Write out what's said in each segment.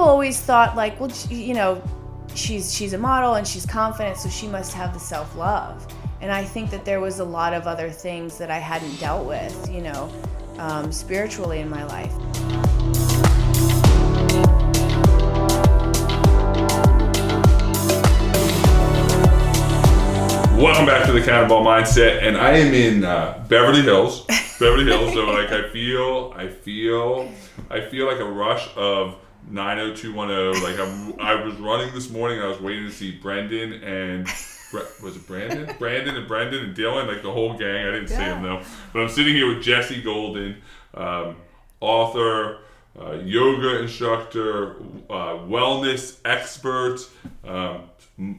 people always thought like, well, she's a model and she's confident, so she must have the self-love. And I think that there was a lot of other things that I hadn't dealt with, spiritually in my life. Welcome back to the Cannonball Mindset, and I am in Beverly Hills. So like I feel like a rush of 90210. Like I was running this morning. I was waiting to see Brendan and was it Brandon? Brandon and Brendan and Dylan, like the whole gang. I didn't see them though, but I'm sitting here with Jessie Golden, author, yoga instructor, wellness expert,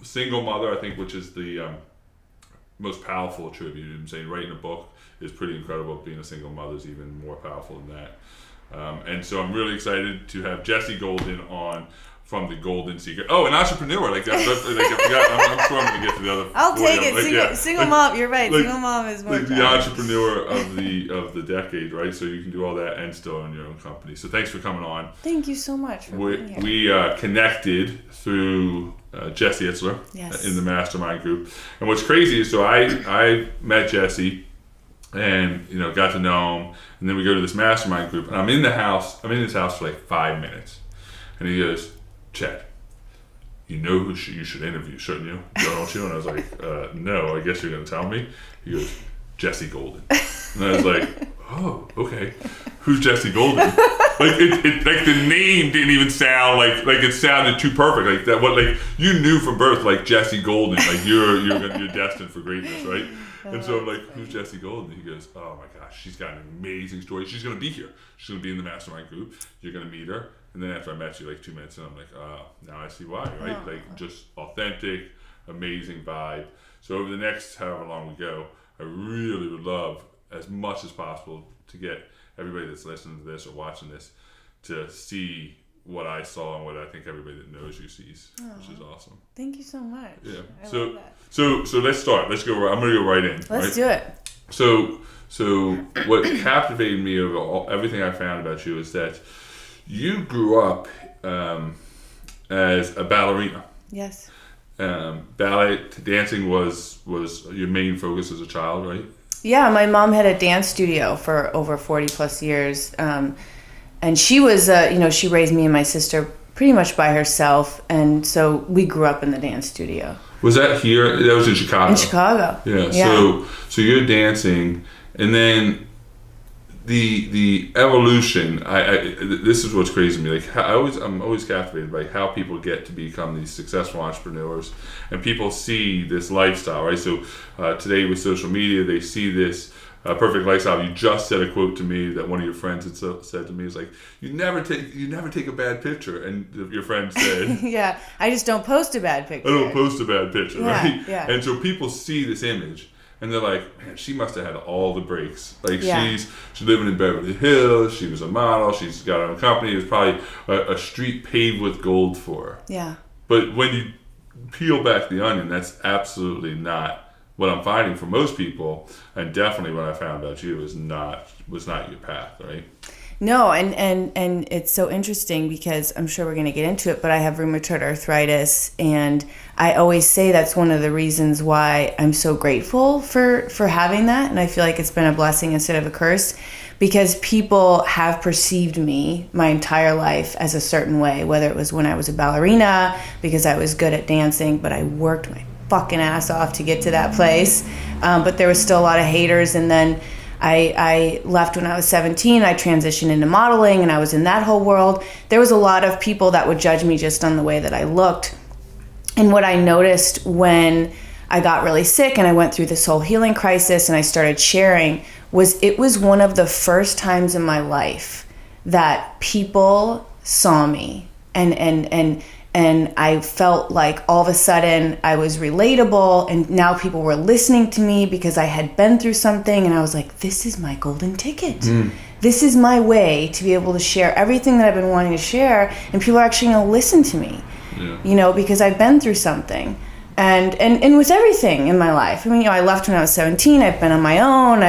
single mother. I think, which is the most powerful attribute. I'm saying writing a book is pretty incredible. Being a single mother is even more powerful than that. And so I'm really excited to have Jessie Golden on from the Golden Secret. Oh, an entrepreneur like that. I'm sure I'm going to get to the other. I'll take it. Single mom. You're right. Single mom is more. The entrepreneur of the decade, right? So you can do all that and still own your own company. So thanks for coming on. Thank you so much for being here. We connected through Jesse Itzler in the mastermind group. And what's crazy is, so I met Jesse and got to know him, and then we go to this mastermind group, and I'm in his house for like 5 minutes, and he goes, Chad, you know who you should interview, shouldn't you? Don't you? And I was like, no, I guess you're going to tell me. He goes, Jessie Golden. And I was like, oh, okay. Who's Jessie Golden? Like like the name didn't even sound like it sounded too perfect. Like that, what like you knew from birth, like Jessie Golden, like you're destined for greatness, right? And so I'm like, who's Jessie Golden? He goes, oh my gosh, she's got an amazing story. She's going to be here. She's going to be in the mastermind group. You're going to meet her. And then after I met you, like 2 minutes, and I'm like, now I see why, right? Oh. Like just authentic, amazing vibe. So over the next however long we go, I really would love as much as possible to get everybody that's listening to this or watching this to see what I saw and what I think everybody that knows you sees, which is awesome. Thank you so much. Yeah. I love that. So let's start. Let's go. I'm going to go right in. Let's do it. So what captivated me over everything I found about you is that you grew up as a ballerina. Yes. Ballet dancing was your main focus as a child, right? Yeah, my mom had a dance studio for over 40 plus years. And she was, she raised me and my sister pretty much by herself. And so we grew up in the dance studio. Was that here? That was in Chicago? In Chicago. Yeah. So you're dancing, and then the evolution. This is what's crazy to me. Like I'm always captivated by how people get to become these successful entrepreneurs, and people see this lifestyle, right? So today with social media, they see this perfect lifestyle. You just said a quote to me that one of your friends had said to me. Is like, you never take a bad picture, and your friend said, yeah, I just don't post a bad picture. I don't post a bad picture, right? Yeah. And so people see this image, and they're like, man, she must have had all the breaks. Like she's living in Beverly Hills. She was a model. She's got her own company. It was probably a street paved with gold for her. Yeah. But when you peel back the onion, that's absolutely not what I'm finding for most people, and definitely what I found about you was not your path, right? No, and it's so interesting because I'm sure we're going to get into it, but I have rheumatoid arthritis, and I always say that's one of the reasons why I'm so grateful for having that, and I feel like it's been a blessing instead of a curse, because people have perceived me my entire life as a certain way, whether it was when I was a ballerina because I was good at dancing, but I worked my fucking ass off to get to that place, but there was still a lot of haters. And then I left when I was 17. I transitioned into modeling, and I was in that whole world. There was a lot of people that would judge me just on the way that I looked. And what I noticed when I got really sick and I went through this whole healing crisis and I started sharing it was one of the first times in my life that people saw me and I felt like all of a sudden I was relatable, and now people were listening to me because I had been through something, and I was like, this is my golden ticket. This is my way to be able to share everything that I've been wanting to share, and people are actually going to listen to me, because I've been through something. And with everything in my life. I mean, I left when I was 17. I've been on my own.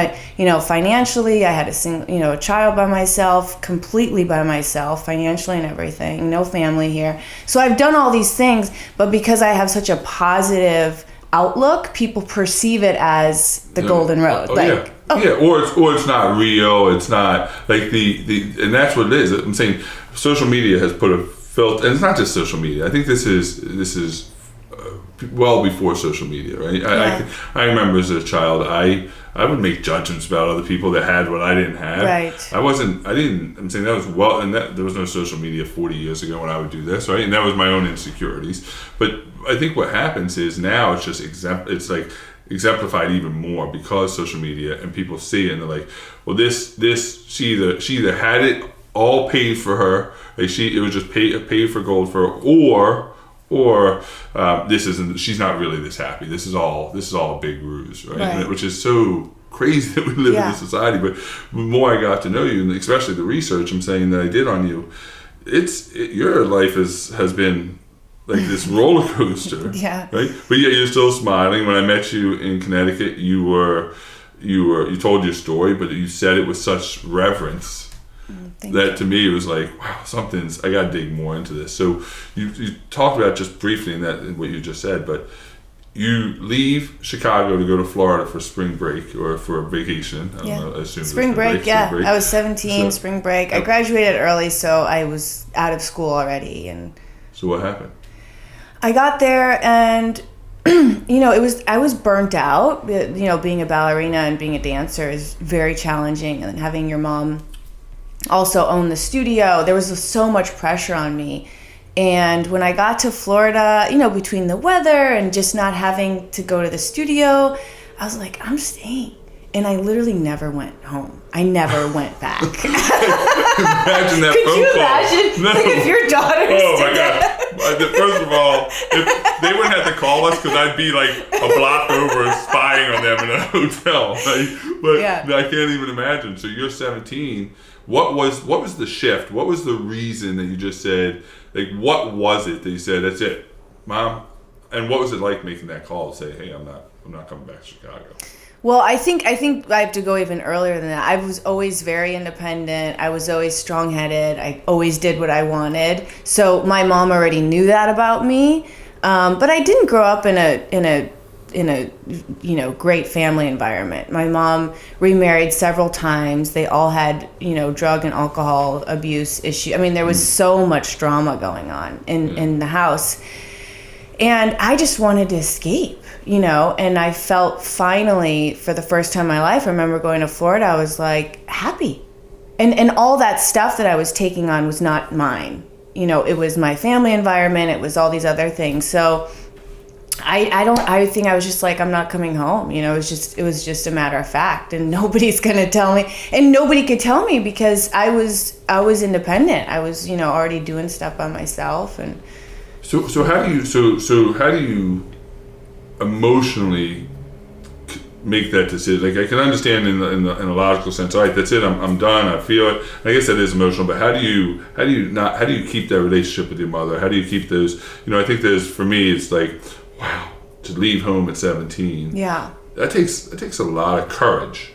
Financially, I had a child by myself, completely by myself, financially and everything. No family here. So I've done all these things, but because I have such a positive outlook, people perceive it as the golden road. Or it's not real. It's not like and that's what it is. I'm saying social media has put a filter, and it's not just social media. I think this is well before social media, right? Yeah. I remember as a child, I would make judgments about other people that had what I didn't have. Right. I'm saying that was and that there was no social media 40 years ago when I would do this, right? And that was my own insecurities. But I think what happens is now it's just exemplified even more because social media and people see it and they're like, well, she either had it all paid for her, like it was just paid for gold for her, or she's not really this happy. This is all a big ruse, right? Which is so crazy that we live in this society. But the more I got to know you, and especially the research I'm saying that I did on you, your life has been like this roller coaster, yeah. Right? But yet you're still smiling. When I met you in Connecticut, you told your story, but you said it with such reverence. That to me it was like, wow, I gotta dig more into this. So you talked about just briefly in what you just said, but you leave Chicago to go to Florida for spring break or for a vacation. I don't know, I assume spring break. I was 17, spring break. I graduated early, so I was out of school already. And so what happened? I got there and I was burnt out. Being a ballerina and being a dancer is very challenging, and then having your mom also own the studio, there was so much pressure on me. And when I got to Florida, between the weather and just not having to go to the studio, I was like, I'm staying. And I literally never went home. I never went back. Imagine that Could phone you call. imagine? No. Like if your daughter my God. First of all, if they wouldn't have to call us because I'd be like a block over spying on them in a hotel. Right? But I can't even imagine. So you're 17. What was the shift? What was the reason that you just said, like, what was it that you said, that's it, Mom? And what was it like making that call to say, hey, I'm not coming back to Chicago? Well, I think I have to go even earlier than that. I was always very independent. I was always strong-headed. I always did what I wanted. So my mom already knew that about me. But I didn't grow up in a great family environment. My mom remarried several times. They all had, drug and alcohol abuse issues. I mean, there was so much drama going on in the house. And I just wanted to escape, and I felt finally, for the first time in my life, I remember going to Florida, I was like happy. And all that stuff that I was taking on was not mine. It was my family environment. It was all these other things. So I think I was just like, I'm not coming home. It was just a matter of fact, and nobody's going to tell me, and nobody could tell me because I was independent. I was, already doing stuff by myself. And so how do you emotionally make that decision? Like, I can understand in a logical sense, all right, that's it, I'm done, I feel it. I guess that is emotional, but how do you keep that relationship with your mother? How do you keep those, I think for me, it's like, wow, to leave home at 17. Yeah. That takes a lot of courage.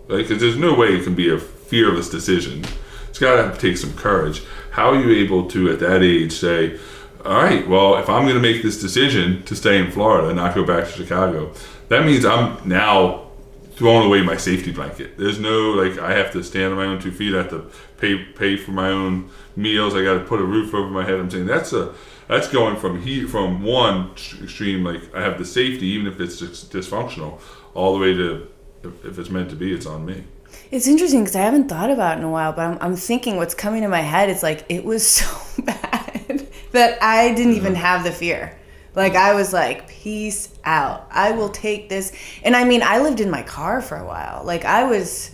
Right? Because there's no way it can be a fearless decision. It's got to take some courage. How are you able to, at that age, say, all right, well, if I'm going to make this decision to stay in Florida and not go back to Chicago, that means I'm now throwing away my safety blanket. There's no, like, I have to stand on my own 2 feet. I have to pay for my own meals. I got to put a roof over my head. I'm saying that's going from one extreme, like, I have the safety, even if it's dysfunctional, all the way to, if it's meant to be, it's on me. It's interesting because I haven't thought about it in a while, but I'm thinking what's coming to my head is like, it was so bad that I didn't even have the fear. Like, I was like, peace out. I will take this. And I mean, I lived in my car for a while. Like, I was,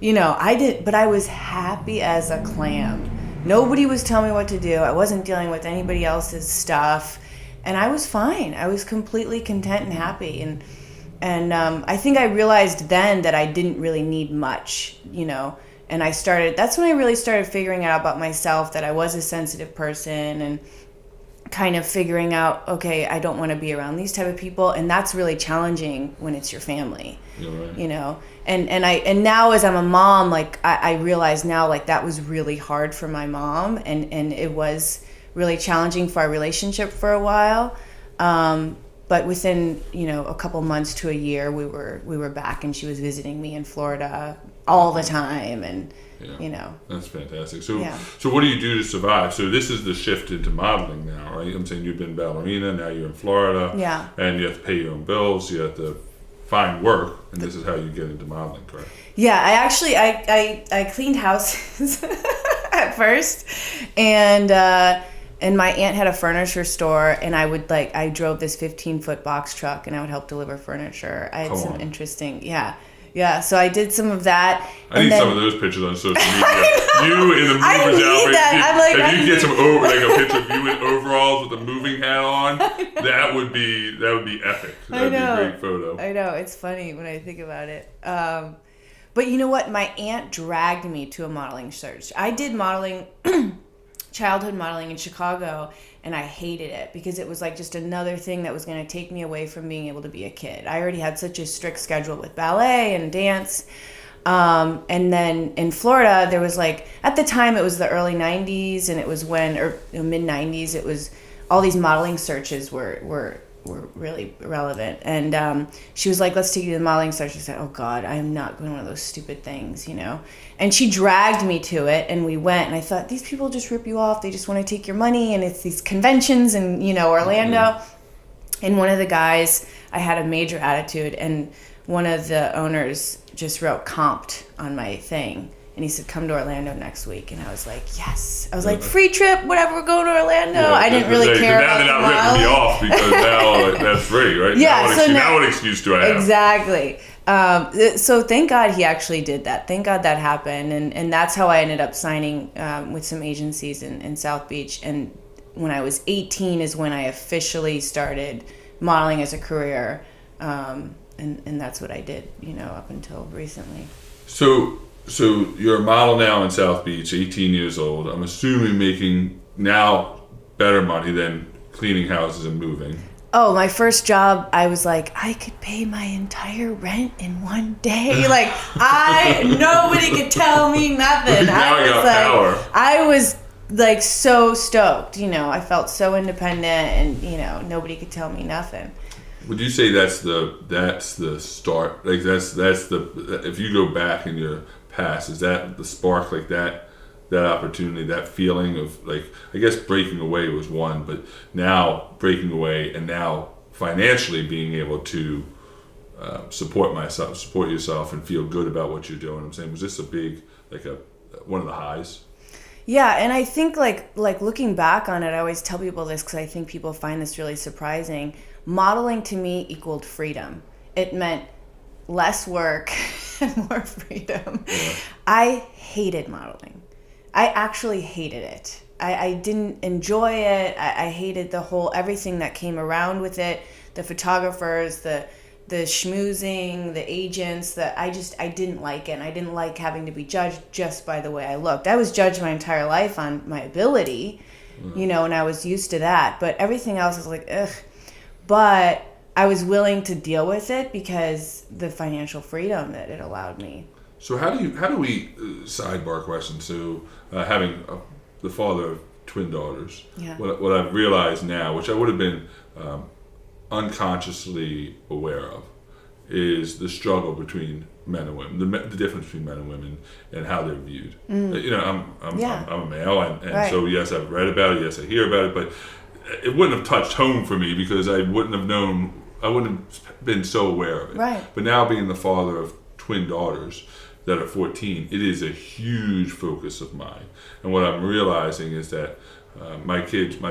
but I was happy as a clam. Nobody was telling me what to do. I wasn't dealing with anybody else's stuff. And I was fine. I was completely content and happy. And I think I realized then that I didn't really need much, and that's when I really started figuring out about myself, that I was a sensitive person, and kind of figuring out, okay, I don't want to be around these type of people, and that's really challenging when it's your family. Right. You know, and now as I'm a mom, like I realize now, like that was really hard for my mom, and it was really challenging for our relationship for a while. But within, a couple months to a year, we were back, and she was visiting me in Florida all the time, and that's fantastic. So what do you do to survive? So this is the shift into modeling now, right? I'm saying you've been ballerina, now you're in Florida, and you have to pay your own bills, you have to find work, and this is how you get into modeling, correct? Yeah, I actually I cleaned houses at first, and my aunt had a furniture store, and I drove this 15-foot box truck, and I would help deliver furniture. I had some interesting, so I did some of that. I need some of those pictures on social media. You in the movers outfit. If you get some a picture of you in overalls with a moving hat on, that would be epic. That'd be a great photo. I know, it's funny when I think about it. But you know what? My aunt dragged me to a modeling search. I did modeling. Childhood modeling in Chicago, and I hated it because it was like just another thing that was going to take me away from being able to be a kid. I already had such a strict schedule with ballet and dance. And then in Florida, there was at the time it was the early 90s, and it was mid 90s, it was all these modeling searches were really relevant. And she was like, let's take you to the modeling search. I said, oh God, I am not going to one of those stupid things, And she dragged me to it, and we went, and I thought, these people just rip you off. They just want to take your money, and it's these conventions in, Orlando. Mm-hmm. And one of the guys, I had a major attitude, and one of the owners just wrote comped on my thing. And he said, come to Orlando next week. And I was like, yes. I was like, free trip, whatever, we're going to Orlando. I didn't really care about now they're not ripping me off because now that's free, right? Yeah. Now what excuse do I have? Exactly. So thank God he actually did that. Thank God that happened. And that's how I ended up signing with some agencies in South Beach. And when I was 18 is when I officially started modeling as a career. And that's what I did, up until recently. So you're a model now in South Beach, 18 years old. I'm assuming making now better money than cleaning houses and moving. Oh, my first job, I was like, I could pay my entire rent in one day. Nobody could tell me nothing. I was so stoked, I felt so independent, and nobody could tell me nothing. Would you say that's the start? That's the if you go back in your past, is that the spark, that opportunity, that feeling of I guess breaking away was one, but now breaking away and now financially being able to support yourself and feel good about what you're doing. I'm saying, was this a big one of the highs? Yeah, and I think looking back on it, I always tell people this because I think people find this really surprising. Modeling to me equaled freedom. It meant less work and more freedom. Yeah. I hated modeling. I actually hated it. I didn't enjoy it. I hated everything that came around with it. The photographers, the schmoozing, the agents, I didn't like it. And I didn't like having to be judged just by the way I looked. I was judged my entire life on my ability, and I was used to that. But everything else was like, ugh. But I was willing to deal with it because the financial freedom that it allowed me. So how do we sidebar question? So having the father of twin daughters, what I've realized now, which I would have been unconsciously aware of, is the struggle between men and women, the difference between men and women, and how they're viewed. I'm a male, and so yes, I've read about it, yes, I hear about it, but it wouldn't have touched home for me because I wouldn't have been so aware of it. Right. But now being the father of twin daughters that are 14, it is a huge focus of mine. And what I'm realizing is that my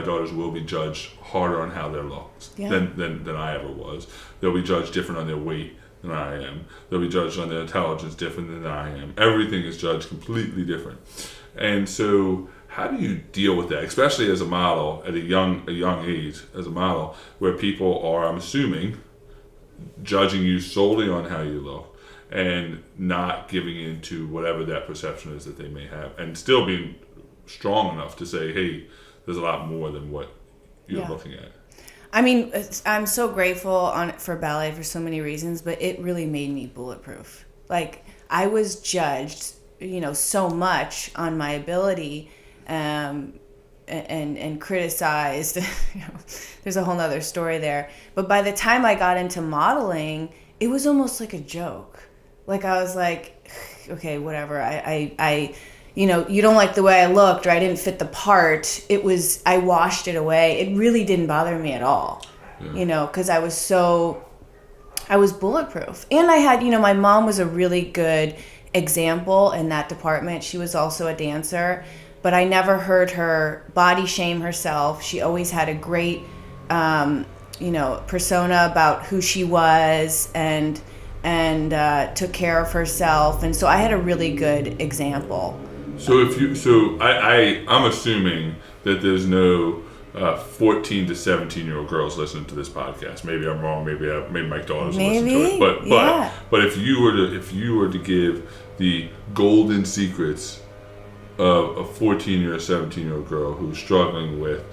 daughters will be judged harder on how they look than I ever was. They'll be judged different on their weight than I am. They'll be judged on their intelligence different than I am. Everything is judged completely different. And so how do you deal with that, especially as a model at a young age, as a model, where people are, I'm assuming, judging you solely on how you look and not giving in to whatever that perception is that they may have, and still being strong enough to say, hey, there's a lot more than what you're looking at? I mean, I'm so grateful for ballet for so many reasons, but it really made me bulletproof. Like, I was judged, so much on my ability, and criticized. There's a whole nother story there. But by the time I got into modeling, it was almost like a joke. Like, I was like, okay, whatever. I you don't like the way I looked, or I didn't fit the part. I washed it away. It really didn't bother me at all, because I was bulletproof. And I had, my mom was a really good example in that department. She was also a dancer, but I never heard her body shame herself. She always had a great, persona about who she was, and took care of herself. And so I had a really good example. So I'm assuming that there's no 14 to 17-year-old girls listening to this podcast. Maybe I'm wrong. Maybe my daughters will listen to it. But if you were to give the golden secrets of a 14 or 17-year-old girl who's struggling with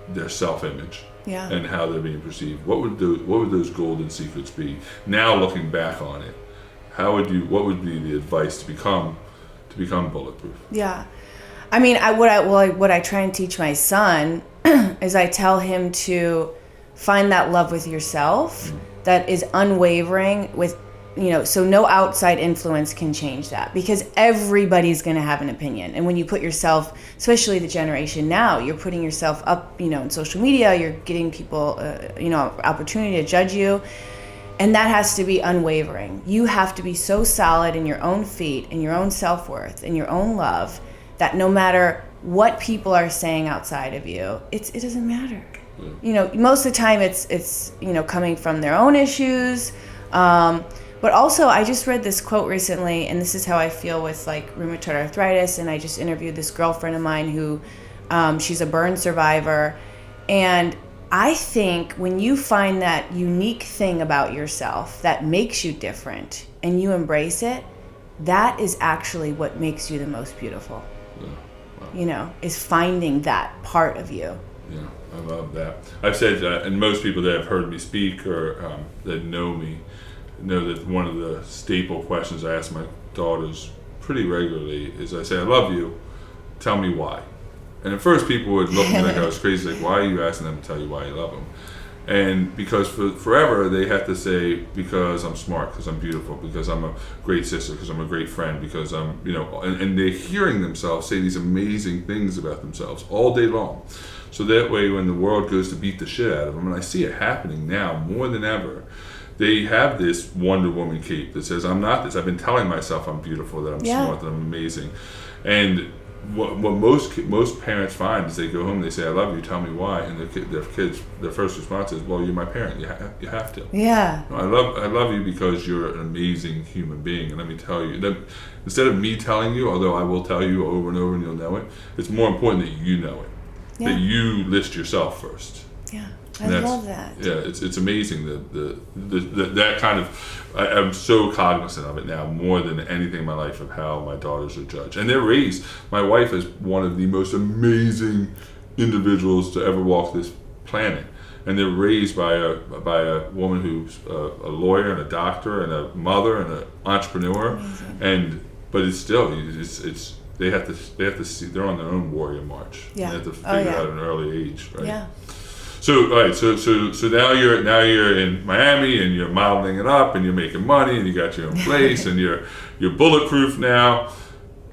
their self-image and how they're being perceived, what would those golden secrets be? Now looking back on it, what would be the advice to become bulletproof? Yeah. I mean, what I try and teach my son is I tell him to find that love with yourself that is unwavering with, so no outside influence can change that, because everybody's going to have an opinion. And when you put yourself, especially the generation now, you're putting yourself up, in social media, you're getting people, opportunity to judge you. And that has to be unwavering. You have to be so solid in your own feet, in your own self-worth, in your own love, that no matter what people are saying outside of you, it doesn't matter. Most of the time it's coming from their own issues. But also, I just read this quote recently, and this is how I feel with like rheumatoid arthritis. And I just interviewed this girlfriend of mine who, she's a burn survivor. And I think when you find that unique thing about yourself that makes you different and you embrace it, that is actually what makes you the most beautiful. Yeah. Wow. Is finding that part of you. Yeah, I love that. I've said that, and most people that have heard me speak or that know me know that one of the staple questions I ask my daughters pretty regularly is I say, I love you, tell me why. And at first people would look at me like I was crazy, like, why are you asking them to tell you why you love them? And because forever they have to say, because I'm smart, because I'm beautiful, because I'm a great sister, because I'm a great friend, because I'm, and they're hearing themselves say these amazing things about themselves all day long. So that way when the world goes to beat the shit out of them, and I see it happening now more than ever, they have this Wonder Woman cape that says, I'm not this. I've been telling myself I'm beautiful, that I'm smart, that I'm amazing. And what most parents find is they go home and they say, I love you, tell me why, and their first response is, well, you're my parent, you have to. Yeah. I love you because you're an amazing human being, and let me tell you that instead of me telling you, although I will tell you over and over and you'll know it, it's more important that you know it, that you list yourself first. Yeah. I love that. Yeah, it's amazing that kind of. I'm so cognizant of it now more than anything in my life of how my daughters are judged, and they're raised. My wife is one of the most amazing individuals to ever walk this planet, and they're raised by a woman who's a lawyer and a doctor and a mother and an entrepreneur, but it's still they have to see they're on their own warrior march. Yeah, they have to figure it out at an early age, right? Yeah. So all right, so now you're in Miami and you're modeling it up and you're making money and you got your own place and you're bulletproof now.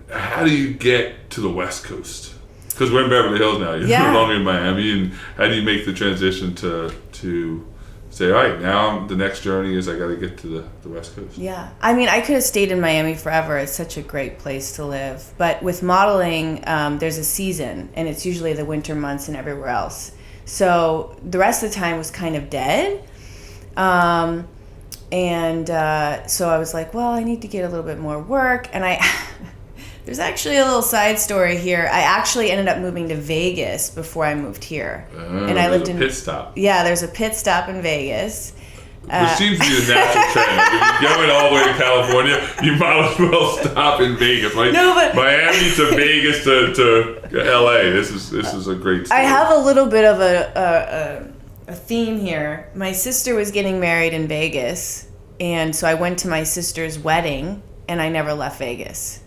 How do you get to the West Coast? Because we're in Beverly Hills now. You're no longer in Miami, and how do you make the transition to say, all right, now the next journey is I got to get to the West Coast? Yeah, I mean, I could have stayed in Miami forever. It's such a great place to live. But with modeling, there's a season, and it's usually the winter months and everywhere else. So the rest of the time was kind of dead. So I was like, well, I need to get a little bit more work. And there's actually a little side story here. I actually ended up moving to Vegas before I moved here. And I lived in a pit stop. Yeah, there's a pit stop in Vegas. Which seems to be the natural trend. Like if you're going all the way to California, you might as well stop in Vegas. Like No, but Miami to Vegas to LA. This is a great story. I have a little bit of a theme here. My sister was getting married in Vegas, and so I went to my sister's wedding, and I never left Vegas.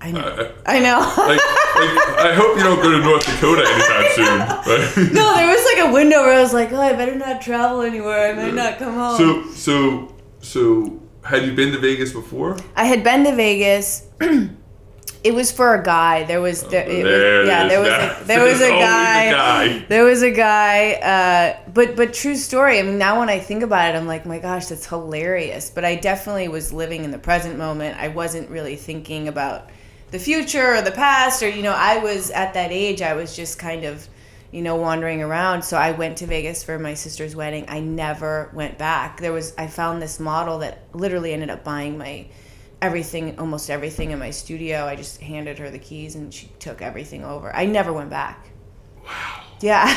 I know. I hope you don't go to North Dakota anytime soon. Right? No, there was like a window where I was like, oh, I better not travel anywhere. I might not come home. So, had you been to Vegas before? I had been to Vegas. It was for a guy. There was a guy. But true story. I mean, now when I think about it, I'm like, my gosh, that's hilarious. But I definitely was living in the present moment. I wasn't really thinking about the future or the past, or I was at that age. I was just kind of, wandering around. So I went to Vegas for my sister's wedding. I never went back. I found this model that literally ended up buying my almost everything in my studio. I just handed her the keys and she took everything over. I never went back. Wow. Yeah.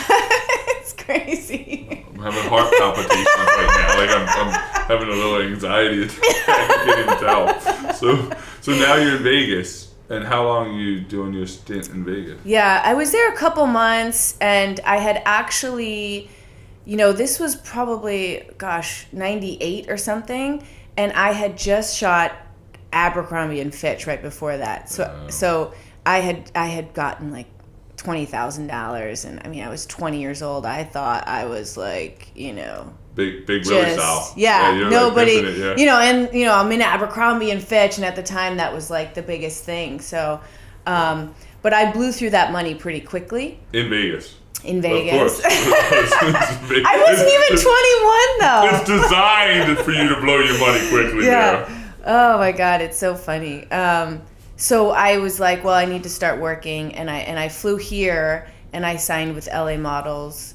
It's crazy. I'm having heart palpitations right now. Like I'm having a little anxiety attack. I can't even tell. So now you're in Vegas. And how long are you doing your stint in Vegas? Yeah, I was there a couple months, and I had actually, this was probably, 98 or something, and I had just shot Abercrombie and Fitch right before that. So I had gotten like $20,000, and I mean, I was 20 years old. I thought I was like, Big Willie style. Yeah, nobody, like it, and I'm in Abercrombie and Fitch, and at the time that was like the biggest thing. So, but I blew through that money pretty quickly. In Vegas. In Vegas. Of course. I wasn't even 21 though. It's designed for you to blow your money quickly. Yeah. There. Oh my God, it's so funny. So I was like, well, I need to start working, and I flew here, and I signed with LA Models.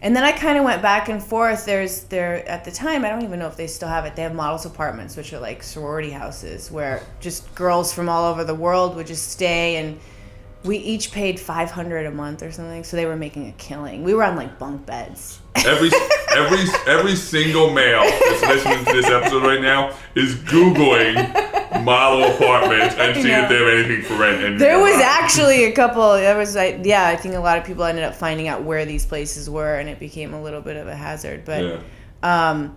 And then I kind of went back and forth. There at the time, I don't even know if they still have it. They have models apartments, which are like sorority houses, where just girls from all over the world would just stay, and we each paid $500 a month or something. So they were making a killing. We were on like bunk beds. Every single male that's listening to this episode right now is Googling model apartments and seeing if they have anything for rent. There was actually a couple. I think a lot of people ended up finding out where these places were, and it became a little bit of a hazard. But, and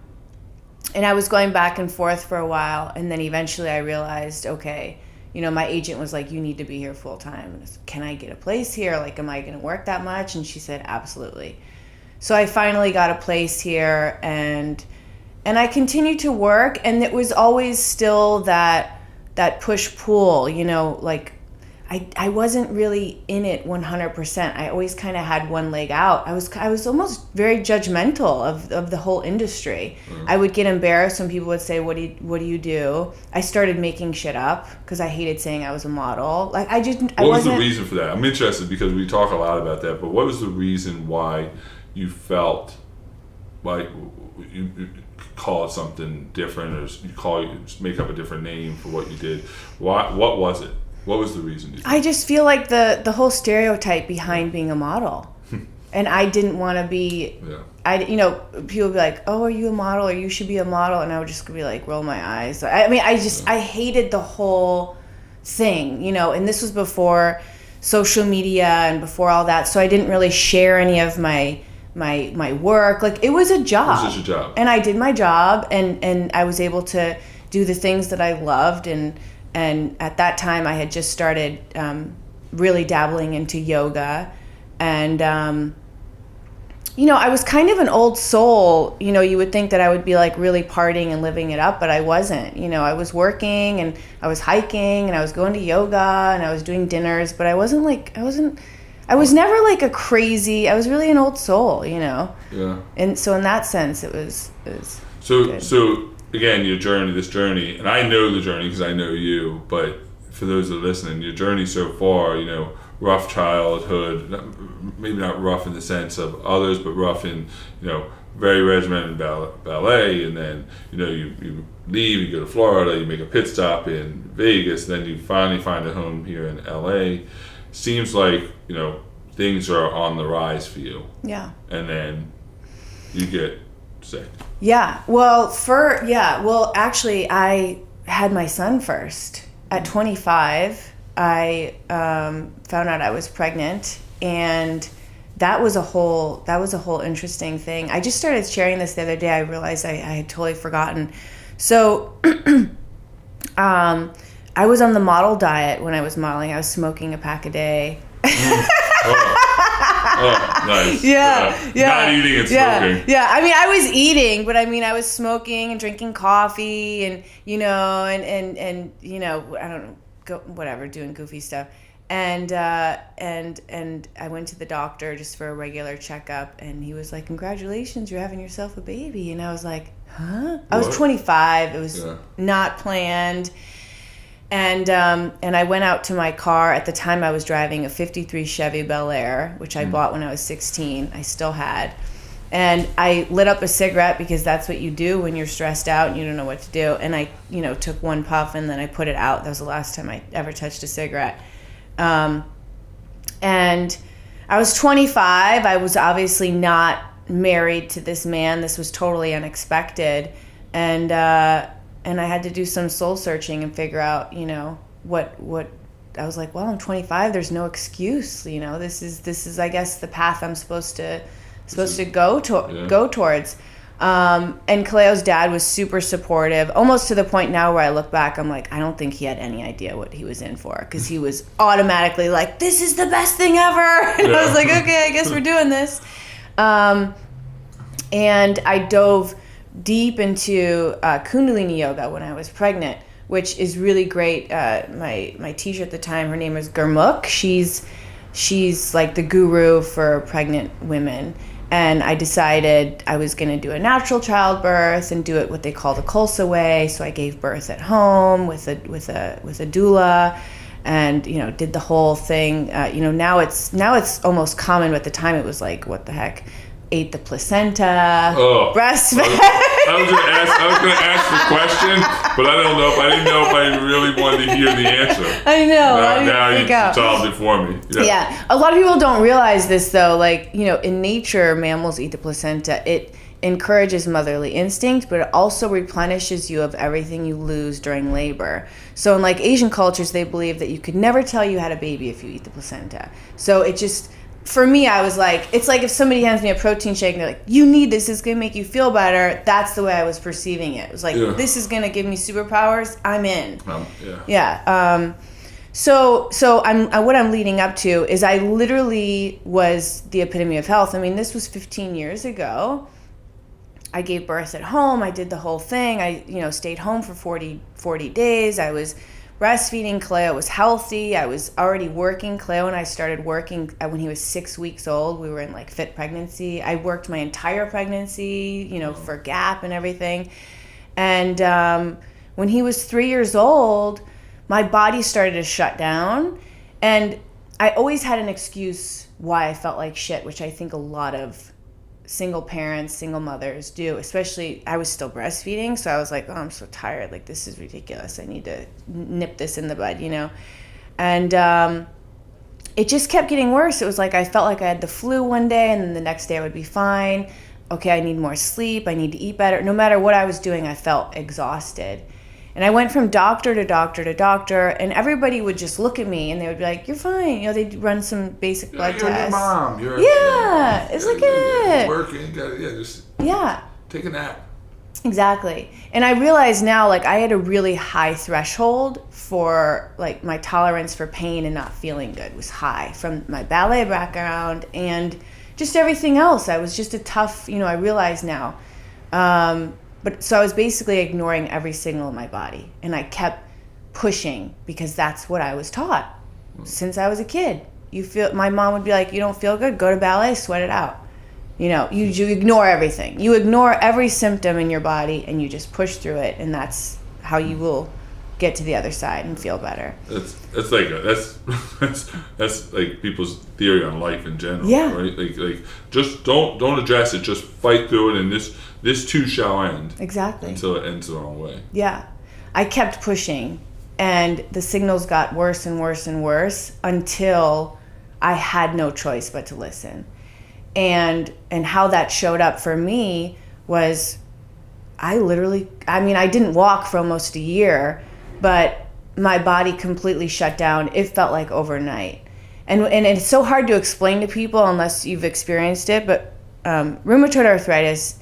I was going back and forth for a while, and then eventually I realized, okay, my agent was like, you need to be here full time. Can I get a place here? Like, am I going to work that much? And she said, absolutely. So I finally got a place here, and I continued to work, and it was always still that push-pull, like I wasn't really in it 100%. I always kind of had one leg out. I was almost very judgmental of the whole industry. Mm-hmm. I would get embarrassed when people would say, what do you do? I started making shit up because I hated saying I was a model. Like What was the reason for that? I'm interested because we talk a lot about that, but what was the reason why you felt like you call it something different, or you make up a different name for what you did? What was it? What was the reason? I just feel like the whole stereotype behind being a model, and I didn't want to be. Yeah. People would be like, "Oh, are you a model? Or you should be a model," and I would just be like, roll my eyes. I mean, I hated the whole thing, and this was before social media and before all that, so I didn't really share any of my work. Like, it was a job. It was just a job. And I did my job, and I was able to do the things that I loved, and at that time I had just started really dabbling into yoga, and I was kind of an old soul. You would think that I would be like really partying and living it up, but I wasn't. I was working, and I was hiking, and I was going to yoga, and I was doing dinners, but I was never like a crazy. I was really an old soul, Yeah. And so in that sense, it was good. So again, this journey, and I know the journey because I know you, but for those that are listening, your journey so far, rough childhood, maybe not rough in the sense of others, but rough in, very regimented ballet, and then, you leave, you go to Florida, you make a pit stop in Vegas, then you finally find a home here in LA. Seems like, things are on the rise for you. Yeah. And then you get sick? Yeah. Well, actually, I had my son first. At 25, I found out I was pregnant, and that was a whole interesting thing. I just started sharing this the other day. I realized I had totally forgotten. So, I was on the model diet when I was modeling. I was smoking a pack a day. Oh, nice. Yeah. Not eating and smoking. Yeah. I mean, I was eating, but I mean, I was smoking and drinking coffee and, and I don't know, whatever, doing goofy stuff. And I went to the doctor just for a regular checkup, and he was like, "Congratulations, you're having yourself a baby." And I was like, "Huh?" I was 25. It was not planned. And I went out to my car. At the time, I was driving a 53 Chevy Bel Air, which I bought when I was 16. I still had. And I lit up a cigarette because that's what you do when you're stressed out and you don't know what to do. And I, took one puff and then I put it out. That was the last time I ever touched a cigarette. And I was 25. I was obviously not married to this man. This was totally unexpected. And I had to do some soul searching and figure out, what I was like, well, I'm 25. There's no excuse. This is, I guess, the path I'm supposed to go towards. And Kaleo's dad was super supportive, almost to the point now where I look back, I'm like, I don't think he had any idea what he was in for, because he was automatically like, this is the best thing ever. And I was like, okay, I guess we're doing this. And I dove deep into Kundalini yoga when I was pregnant, which is really great. My teacher at the time, her name is Gurmukh. She's like the guru for pregnant women. And I decided I was going to do a natural childbirth and do it what they call the Khalsa way. So I gave birth at home with a doula, and did the whole thing. Now it's almost common, but at the time it was like, what the heck? Ate the placenta, breastfed. I was going to ask the question, but I didn't know if I really wanted to hear the answer. I know. Now you solved it for me. Yeah. A lot of people don't realize this, though. Like, in nature, mammals eat the placenta. It encourages motherly instinct, but it also replenishes you of everything you lose during labor. So in like Asian cultures, they believe that you could never tell you had a baby if you eat the placenta. So it just... For me, I was like, it's like if somebody hands me a protein shake and they're like, you need this, it's going to make you feel better. That's the way I was perceiving it. It was like, this is going to give me superpowers. I'm in. So what I'm leading up to is I literally was the epitome of health. I mean, this was 15 years ago. I gave birth at home. I did the whole thing. I, stayed home for 40 days. I was breastfeeding. Kaleo was healthy. I was already working. Kaleo and I started working when he was 6 weeks old. We were in like fit pregnancy. I worked my entire pregnancy, for Gap and everything. And when he was 3 years old, my body started to shut down. And I always had an excuse why I felt like shit, which I think a lot of single parents, single mothers do. Especially, I was still breastfeeding, so I was like, oh, I'm so tired. Like, this is ridiculous. I need to nip this in the bud, And it just kept getting worse. It was like I felt like I had the flu one day, and then the next day I would be fine. Okay, I need more sleep. I need to eat better. No matter what I was doing, I felt exhausted. And I went from doctor to doctor to doctor, and everybody would just look at me, and they would be like, "You're fine." They'd run some basic blood tests. You're your mom. It's like it. Working. Just take a nap. Exactly. And I realize now, like, I had a really high threshold for, like, my tolerance for pain and not feeling good was high from my ballet background and just everything else. I was just a tough, I realize now. But so I was basically ignoring every signal in my body, and I kept pushing because that's what I was taught since I was a kid. My mom would be like, you don't feel good, go to ballet, sweat it out. You ignore everything. You ignore every symptom in your body and you just push through it, and that's how you will get to the other side and feel better. That's like people's theory on life in general, yeah. Right? Like just don't address it, just fight through it, and this too shall end. Exactly. Until it ends the wrong way. Yeah. I kept pushing, and the signals got worse and worse and worse until I had no choice but to listen. And how that showed up for me was I didn't walk for almost a year, but my body completely shut down. It felt like overnight. And it's so hard to explain to people unless you've experienced it, but rheumatoid arthritis,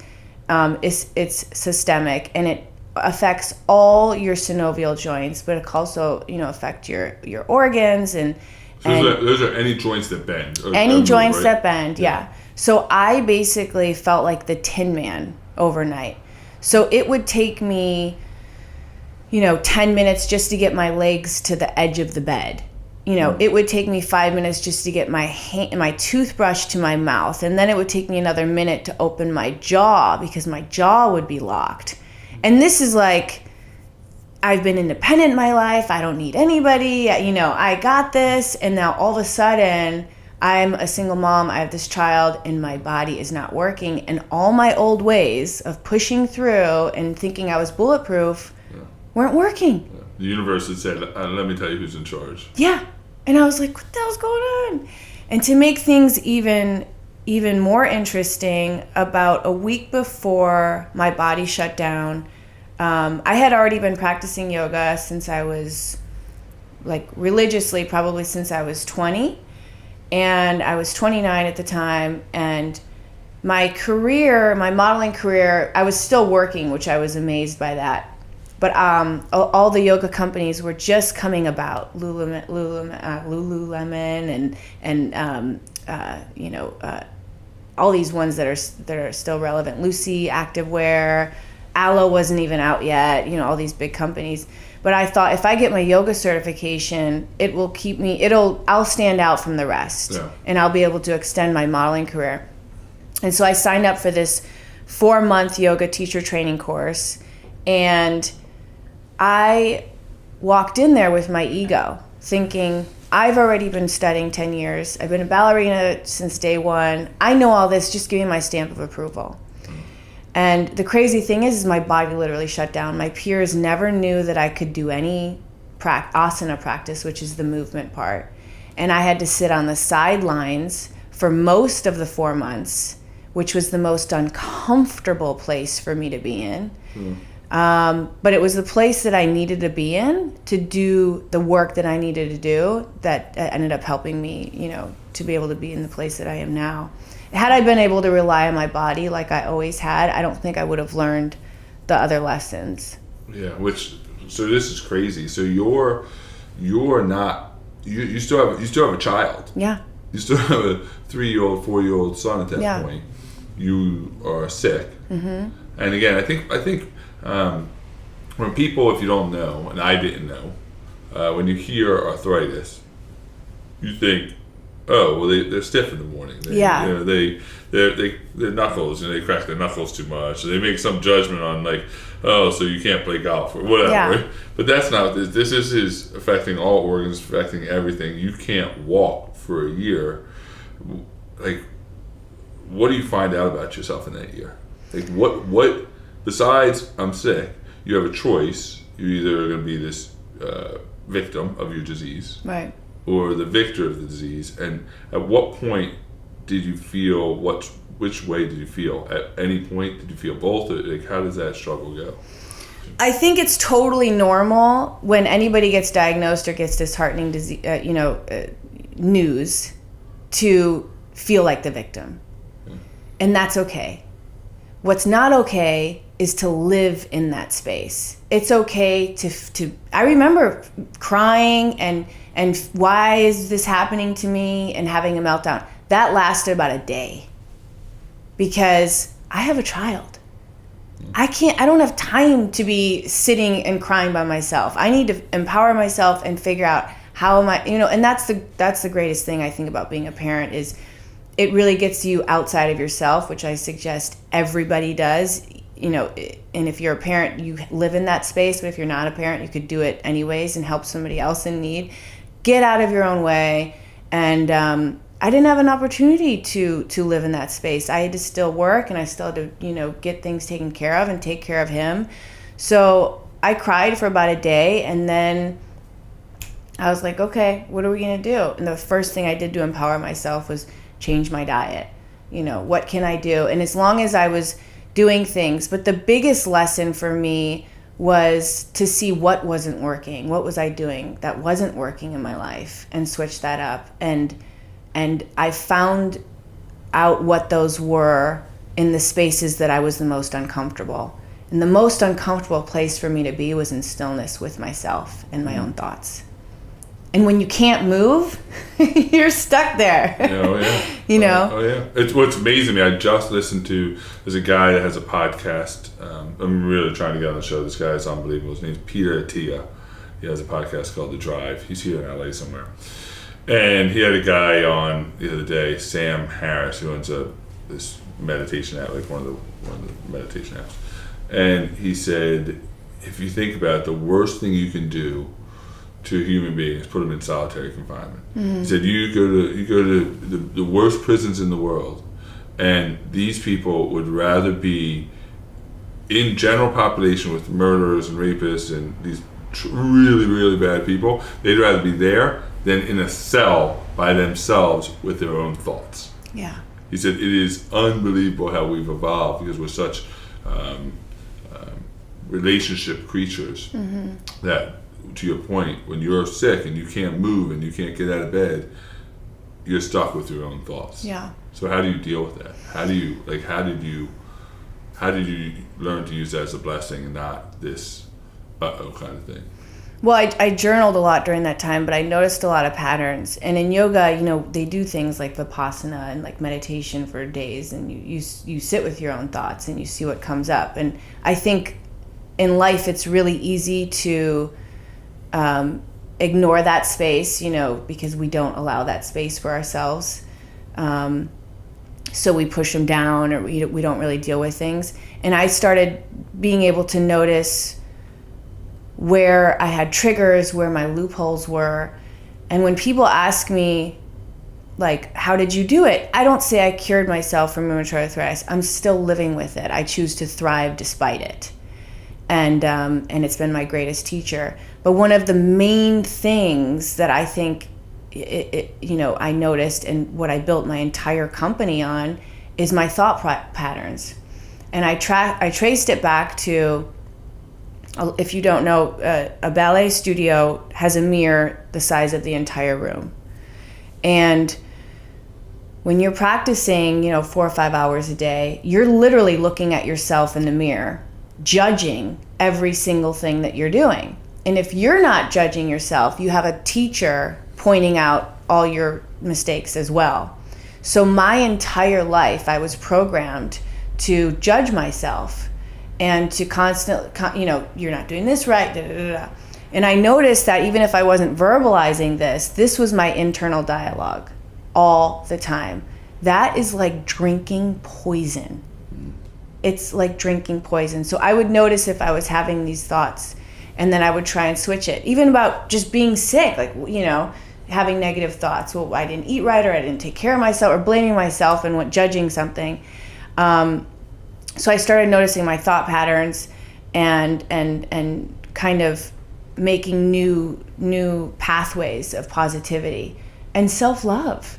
it's systemic, and it affects all your synovial joints, but it can also, affect your organs and those are any joints that bend. Any joints that bend, yeah. So I basically felt like the Tin Man overnight. So it would take me, 10 minutes just to get my legs to the edge of the bed. It would take me 5 minutes just to get my toothbrush to my mouth. And then it would take me another minute to open my jaw because my jaw would be locked. And this is like, I've been independent in my life. I don't need anybody. I got this. And now all of a sudden, I'm a single mom. I have this child and my body is not working. And all my old ways of pushing through and thinking I was bulletproof weren't working. Yeah. The universe had said, let me tell you who's in charge. Yeah. And I was like, what the hell's going on? And to make things even more interesting, about a week before my body shut down, I had already been practicing yoga since I was, religiously, probably since I was 20. And I was 29 at the time. And my modeling career, I was still working, which I was amazed by that. But all the yoga companies were just coming about, Lululemon and all these ones that are still relevant. Lucy Activewear, Aloe wasn't even out yet. All these big companies. But I thought if I get my yoga certification, it will keep me. I'll stand out from the rest, and I'll be able to extend my modeling career. And so I signed up for this 4-month yoga teacher training course, and I walked in there with my ego, thinking, I've already been studying 10 years. I've been a ballerina since day one. I know all this. Just give me my stamp of approval. And the crazy thing is my body literally shut down. My peers never knew that I could do any asana practice, which is the movement part. And I had to sit on the sidelines for most of the 4 months, which was the most uncomfortable place for me to be in. But it was the place that I needed to be in to do the work that I needed to do that ended up helping me, to be able to be in the place that I am now. Had I been able to rely on my body like I always had, I don't think I would have learned the other lessons. Yeah, so this is crazy. So you're not, you still have a child. Yeah. You still have a 3-year-old, 4-year-old son at that point. You are sick. Mm-hmm. And again, I think when people, if you don't know, and I didn't know, when you hear arthritis, you think, oh, well, they're stiff in the morning. Their knuckles, they crack their knuckles too much. So they make some judgment on so you can't play golf or whatever. Yeah. Right? But that's not this. This is affecting all organs, affecting everything. You can't walk for a year. What do you find out about yourself in that year? What besides I'm sick, you have a choice. You're either going to be this victim of your disease, right, or the victor of the disease. And at what point did you feel which way did you feel? At any point did you feel both? How does that struggle go? I think it's totally normal when anybody gets diagnosed or gets disheartening disease, news, to feel like the victim. And that's okay. What's not okay is to live in that space. It's okay to I remember crying and why is this happening to me, and having a meltdown. That lasted about a day because I have a child. I don't have time to be sitting and crying by myself. I need to empower myself and figure out how am I, and that's the greatest thing I think about being a parent is it really gets you outside of yourself, which I suggest everybody does. And if you're a parent, you live in that space, but if you're not a parent, you could do it anyways and help somebody else in need. Get out of your own way. And I didn't have an opportunity to live in that space. I had to still work, and I still had to, get things taken care of and take care of him. So I cried for about a day, and then I was like, okay, what are we going to do? And the first thing I did to empower myself was change my diet. What can I do? And as long as I was doing things. But the biggest lesson for me was to see what wasn't working. What was I doing that wasn't working in my life, and switch that up. And I found out what those were in the spaces that I was the most uncomfortable. And the most uncomfortable place for me to be was in stillness with myself and my own thoughts. And when you can't move, you're stuck there. Oh, yeah. You know? Oh, yeah. It's what's amazing to me. I just listened to, there's a guy that has a podcast. I'm really trying to get on the show. This guy is unbelievable. His name's Peter Attia. He has a podcast called The Drive. He's here in LA somewhere. And he had a guy on the other day, Sam Harris, who owns this meditation app, like one of the meditation apps. And he said, if you think about it, the worst thing you can do to a human being is put them in solitary confinement. Mm-hmm. He said, you go to the worst prisons in the world, and these people would rather be in general population with murderers and rapists and these really, really bad people. They'd rather be there than in a cell by themselves with their own thoughts. Yeah. He said, it is unbelievable how we've evolved, because we're such relationship creatures, that, to your point, when you're sick and you can't move and you can't get out of bed, you're stuck with your own thoughts. Yeah. So how do you deal with that? How did you learn to use that as a blessing and not this uh-oh kind of thing? Well, I journaled a lot during that time, but I noticed a lot of patterns. And in yoga, they do things like vipassana and like meditation for days, and you sit with your own thoughts and you see what comes up. And I think in life it's really easy to ignore that space, because we don't allow that space for ourselves. So we push them down, or we don't really deal with things. And I started being able to notice where I had triggers, where my loopholes were. And when people ask me, like, how did you do it? I don't say I cured myself from rheumatoid arthritis. I'm still living with it. I choose to thrive despite it. And it's been my greatest teacher. But one of the main things that I think, I noticed, and what I built my entire company on, is my thought patterns. And I traced it back to, if you don't know, a ballet studio has a mirror the size of the entire room. And when you're practicing, 4 or 5 hours a day, you're literally looking at yourself in the mirror, judging every single thing that you're doing. And if you're not judging yourself, you have a teacher pointing out all your mistakes as well. So my entire life, I was programmed to judge myself and to constantly, you're not doing this right, da, da, da, da. And I noticed that even if I wasn't verbalizing this was my internal dialogue all the time. That is like drinking poison. It's like drinking poison. So I would notice if I was having these thoughts, and then I would try and switch it. Even about just being sick, like, having negative thoughts. Well, I didn't eat right, or I didn't take care of myself, or blaming myself and judging something. So I started noticing my thought patterns and kind of making new pathways of positivity and self-love.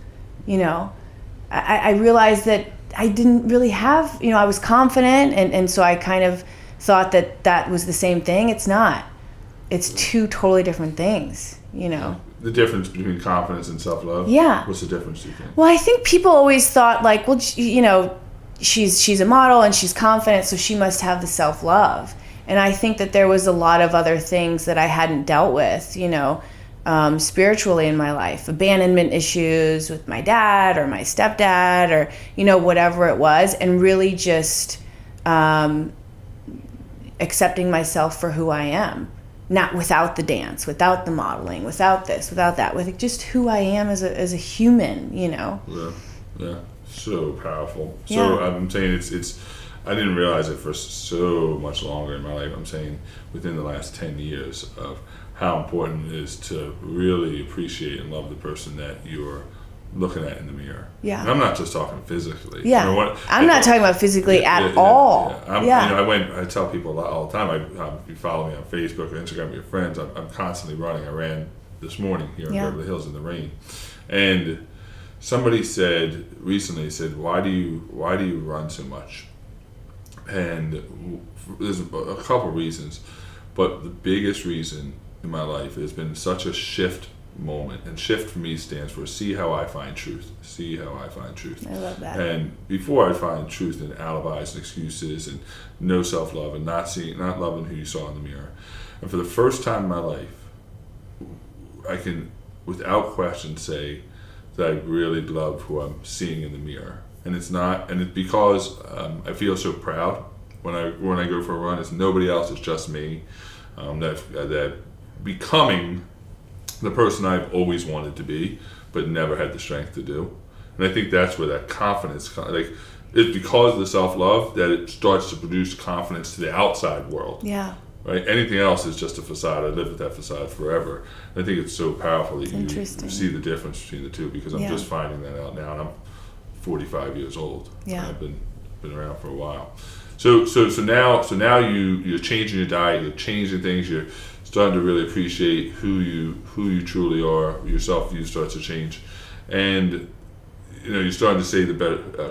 I realized that I didn't really have, I was confident, and so I kind of thought that was the same thing. It's not. It's two totally different things, The difference between confidence and self-love? Yeah. What's the difference, do you think? Well, I think people always thought, like, well, she's a model and she's confident, so she must have the self-love. And I think that there was a lot of other things that I hadn't dealt with, spiritually in my life. Abandonment issues with my dad or my stepdad, or, whatever it was. And really just accepting myself for who I am. Not without the dance, without the modeling, without this, without that, with just who I am as a human, Yeah. So powerful. Yeah. So I'm saying it's I didn't realize it for so much longer in my life. I'm saying within the last 10 years of how important it is to really appreciate and love the person that you're looking at in the mirror. Yeah. And I'm not just talking physically. Yeah. I'm not talking about physically at all. I tell people all the time, if you follow me on Facebook or Instagram with your friends, I'm constantly running. I ran this morning here in Beverly Hills in the rain. And somebody recently said, why do you run so much? And there's a couple reasons, but the biggest reason in my life has been such a shift moment, and shift for me stands for see how I find truth. See how I find truth. I love that. And before I find truth in alibis and excuses and no self-love and not loving who you saw in the mirror. And for the first time in my life, I can without question say that I really love who I'm seeing in the mirror. And it's because I feel so proud when I go for a run. It's nobody else, it's just me. That becoming the person I've always wanted to be, but never had the strength to do. And I think that's where that confidence, it's because of the self-love that it starts to produce confidence to the outside world. Yeah. Right? Anything else is just a facade. I live with that facade forever. And I think it's so powerful that you see the difference between the two, because I'm just finding that out now, and I'm 45 years old. Yeah. I've been around for a while. So now you're changing your diet, you're changing things, you're starting to really appreciate who you truly are. Your self-view starts to change, and you're starting to say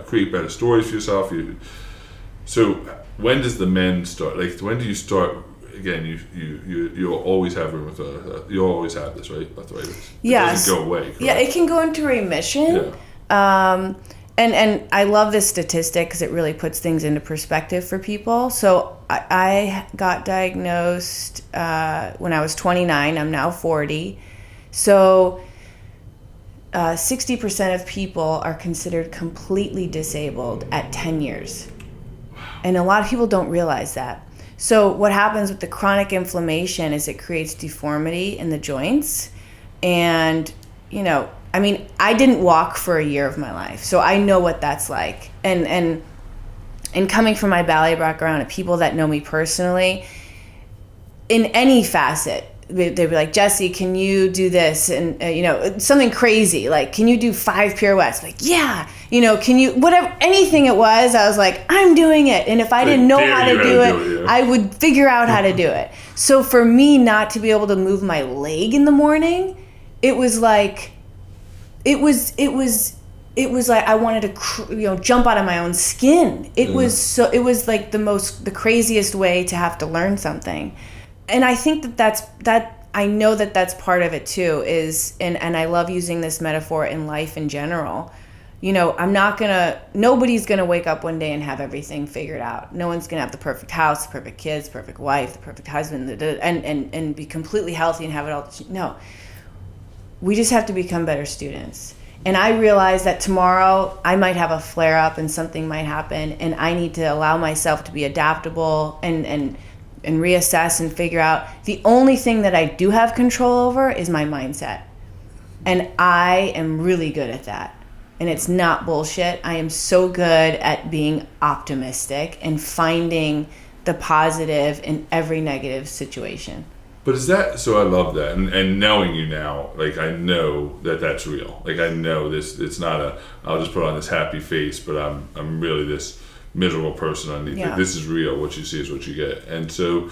create better stories for yourself. So when does the men start? Like, when do you start? Again, you'll always have rheumatoid. You'll always have this, right? Arthritis. Yeah. It doesn't go away. Correct? Yeah, it can go into remission. Yeah. And I love this statistic because it really puts things into perspective for people. So I got diagnosed when I was 29. I'm now 40. So 60% of people are considered completely disabled at 10 years. And a lot of people don't realize that. So what happens with the chronic inflammation is it creates deformity in the joints. And, I didn't walk for a year of my life, so I know what that's like. And coming from my ballet background and people that know me personally, in any facet, they'd be like, Jesse, can you do this? And, something crazy, like, can you do 5 pirouettes? Like, yeah, can you, whatever, anything it was, I was like, I'm doing it. And if I didn't know how to do it, I would figure out how to do it. So for me not to be able to move my leg in the morning, it was like, it was like I wanted to, jump out of my own skin. It was like the craziest way to have to learn something. And I think I know that's part of it too, and I love using this metaphor in life in general. Nobody's gonna wake up one day and have everything figured out. No one's gonna have the perfect house, the perfect kids, perfect wife, the perfect husband, and be completely healthy and have it all. No. We just have to become better students. And I realize that tomorrow I might have a flare up and something might happen, and I need to allow myself to be adaptable and reassess and figure out. The only thing that I do have control over is my mindset. And I am really good at that. And it's not bullshit. I am so good at being optimistic and finding the positive in every negative situation. But is that, so I love that, and knowing you now, like, I know that that's real. Like, I know this, it's not I'll just put on this happy face, but I'm really this miserable person underneath. Yeah. Like, this is real. What you see is what you get. And so,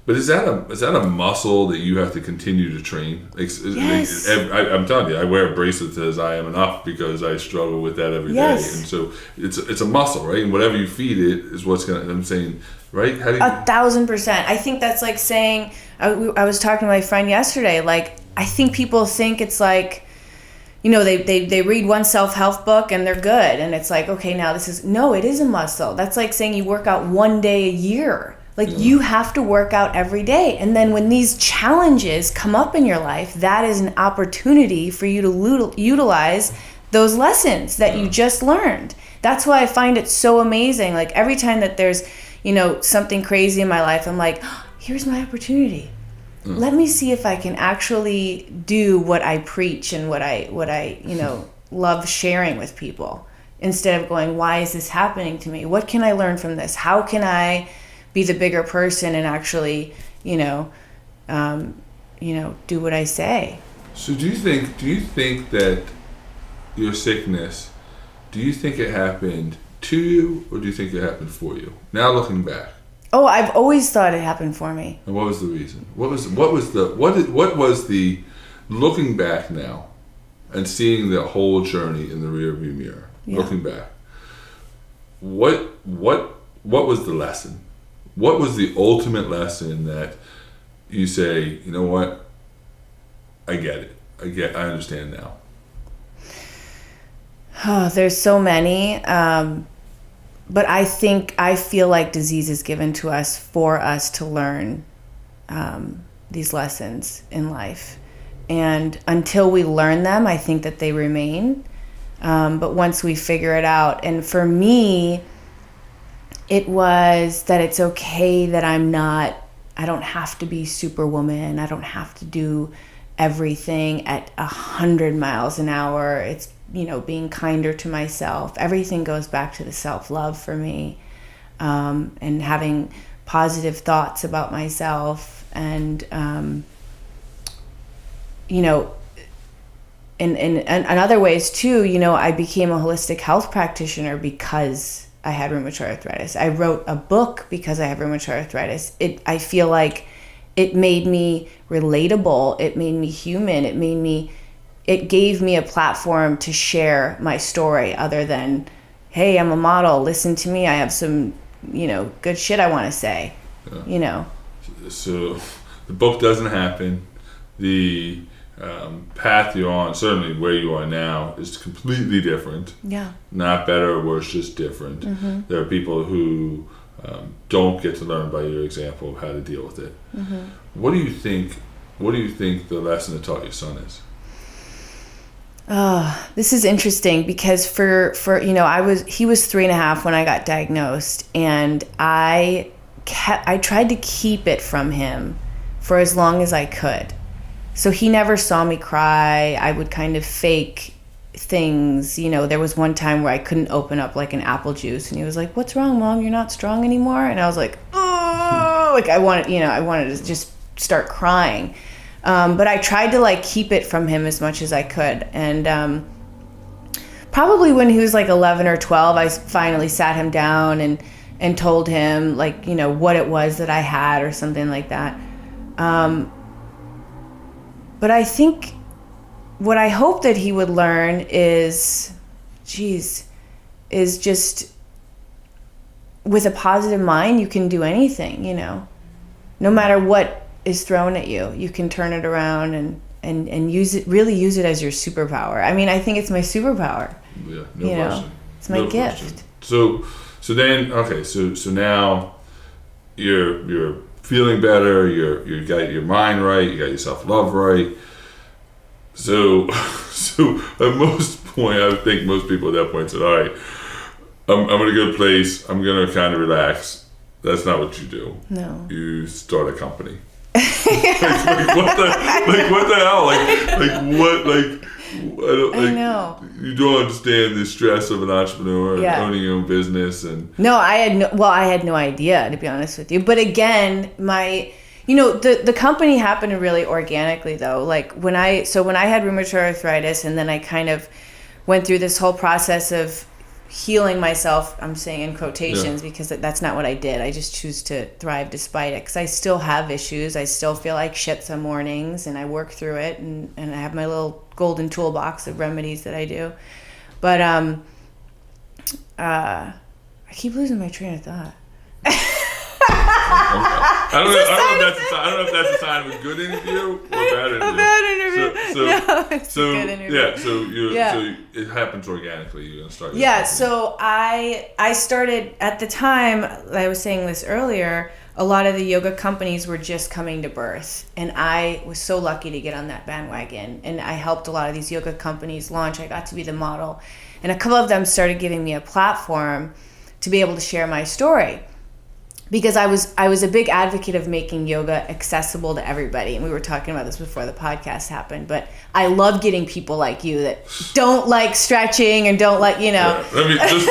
but is that a muscle that you have to continue to train? Yes. I'm telling you, I wear a bracelet that says I am enough because I struggle with that every day. And so it's a muscle, right? And whatever you feed it is what's gonna. I'm saying, right? How do you? 1,000%. I think that's like saying. I was talking to my friend yesterday. Like, I think people think it's like, they read one self-help book and they're good, and it's like, okay, now it is a muscle. That's like saying you work out one day a year. Like, you have to work out every day. And then when these challenges come up in your life, that is an opportunity for you to utilize those lessons that you just learned. That's why I find it so amazing. Like, every time that there's, something crazy in my life, I'm like, here's my opportunity. Let me see if I can actually do what I preach and what I love sharing with people, instead of going, why is this happening to me? What can I learn from this? How can I be the bigger person and actually, do what I say? So do you think that your sickness, do you think it happened to you, or do you think it happened for you? Now looking back. Oh, I've always thought it happened for me. And what was the reason? What was the looking back now and seeing the whole journey in the rearview mirror? Yeah. Looking back, what what was the lesson? What was the ultimate lesson that you say, you know what? I get it. I understand now. Oh, there's so many. But I feel like disease is given to us for us to learn these lessons in life. And until we learn them, I think that they remain. But once we figure it out, and for me, it was that it's okay that I don't have to be Superwoman. I don't have to do everything at 100 miles an hour. It's, being kinder to myself. Everything goes back to the self-love for me, and having positive thoughts about myself. And, in other ways too, I became a holistic health practitioner because I had rheumatoid arthritis. I wrote a book because I have rheumatoid arthritis. I feel like it made me relatable. It made me human. It gave me a platform to share my story other than, hey, I'm a model, listen to me, I have some, good shit I want to say, So the book doesn't happen. The path you're on, certainly where you are now, is completely different. Yeah. Not better or worse, just different. Mm-hmm. There are people who don't get to learn by your example of how to deal with it. Mm-hmm. What do you think the lesson that taught your son is? This is interesting because for he was 3.5 when I got diagnosed, and I tried to keep it from him for as long as I could. So he never saw me cry. I would kind of fake things. There was one time where I couldn't open up like an apple juice, and he was like, "What's wrong, Mom? You're not strong anymore?" And I was like, "Oh!" Like I wanted to just start crying. But I tried to keep it from him as much as I could. And probably when he was 11 or 12, I finally sat him down and told him what it was that I had or something like that. But I think what I hope that he would learn is just with a positive mind, you can do anything, no matter what is thrown at you. You can turn it around and use it as your superpower. I mean, I think it's my superpower. Yeah, no question. It's my gift. Question. So then, okay, so now you're feeling better, you got your mind right, you got your self-love right. So at most point, I think most people at that point said, all right, I'm in a good place, I'm going to kind of relax. That's not what you do. No. You start a company. What the hell? I know. You don't understand the stress of an entrepreneur and owning your own business No, I had no idea, to be honest with you. But again, the company happened really organically though. When I had rheumatoid arthritis, and then I kind of went through this whole process of healing myself, I'm saying in quotations, because that's not what I did. I just choose to thrive despite it, because I still have issues. I still feel like shit some mornings, and I work through it, and I have my little golden toolbox of remedies that I do. But I keep losing my train of thought. I don't know if that's a sign of a good interview or a bad interview. A bad interview. No, it's a good interview. Yeah, so it happens organically. You're gonna start. Yeah, so I started at the time. I was saying this earlier. A lot of the yoga companies were just coming to birth, and I was so lucky to get on that bandwagon. And I helped a lot of these yoga companies launch. I got to be the model, and a couple of them started giving me a platform to be able to share my story. Because I was a big advocate of making yoga accessible to everybody. And we were talking about this before the podcast happened. But I love getting people like you that don't like stretching and don't like, Yeah. Let me, just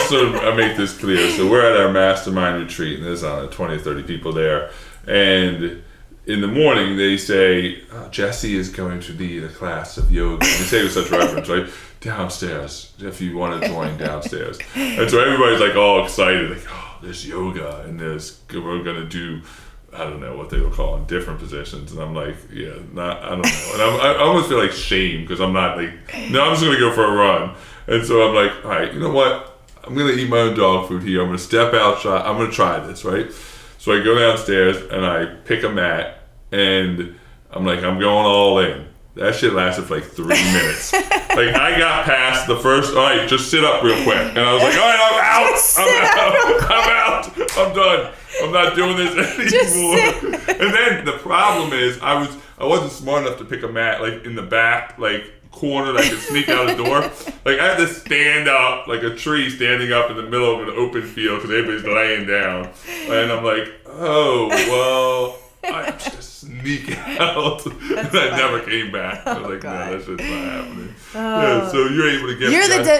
so I make this clear. So we're at our mastermind retreat, and there's 20 or 30 people there. And in the morning, they say, Jesse is going to lead a class of yoga. And they say it with such reverence, right? Downstairs, if you want to join downstairs. And so everybody's all excited, there's yoga, and we're gonna do, I don't know what they were calling different positions, and I'm I don't know, and I almost feel shame because I'm not no, I'm just gonna go for a run, and so I'm all right, you know what? I'm going to eat my own dog food here. I'm going to step outside. I'm going to try this, right? So I go downstairs and I pick a mat and I'm like, I'm going all in. That shit lasted for like 3 minutes. Like I got past the first, all right, just sit up real quick. And I was like, all right, I'm out. I'm done. I'm not doing this anymore. And then the problem is I wasn't smart enough to pick a mat like in the back, like corner that I could sneak out the door. Like I had to stand up like a tree standing up in the middle of an open field because everybody's laying down. And I'm like, oh, well, I'm just sneaking out. And I never came back. I was like, no, that shit's not happening. Yeah, so you're able to get...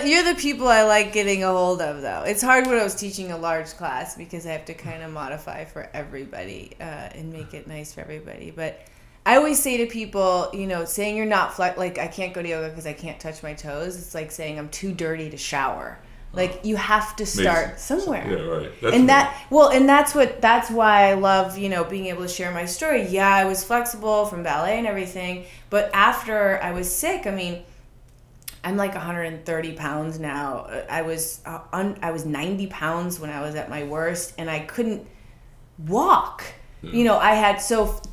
You're the people I like getting a hold of, though. It's hard when I was teaching a large class because I have to kind of modify for everybody and make it nice for everybody. But I always say to people, saying you're not like I can't go to yoga because I can't touch my toes. It's like saying I'm too dirty to shower. Like you have to start somewhere. Yeah, right. That's why I love, being able to share my story. Yeah, I was flexible from ballet and everything, but after I was sick, I mean, I'm like 130 pounds now. I was 90 pounds when I was at my worst, and I couldn't walk. Yeah.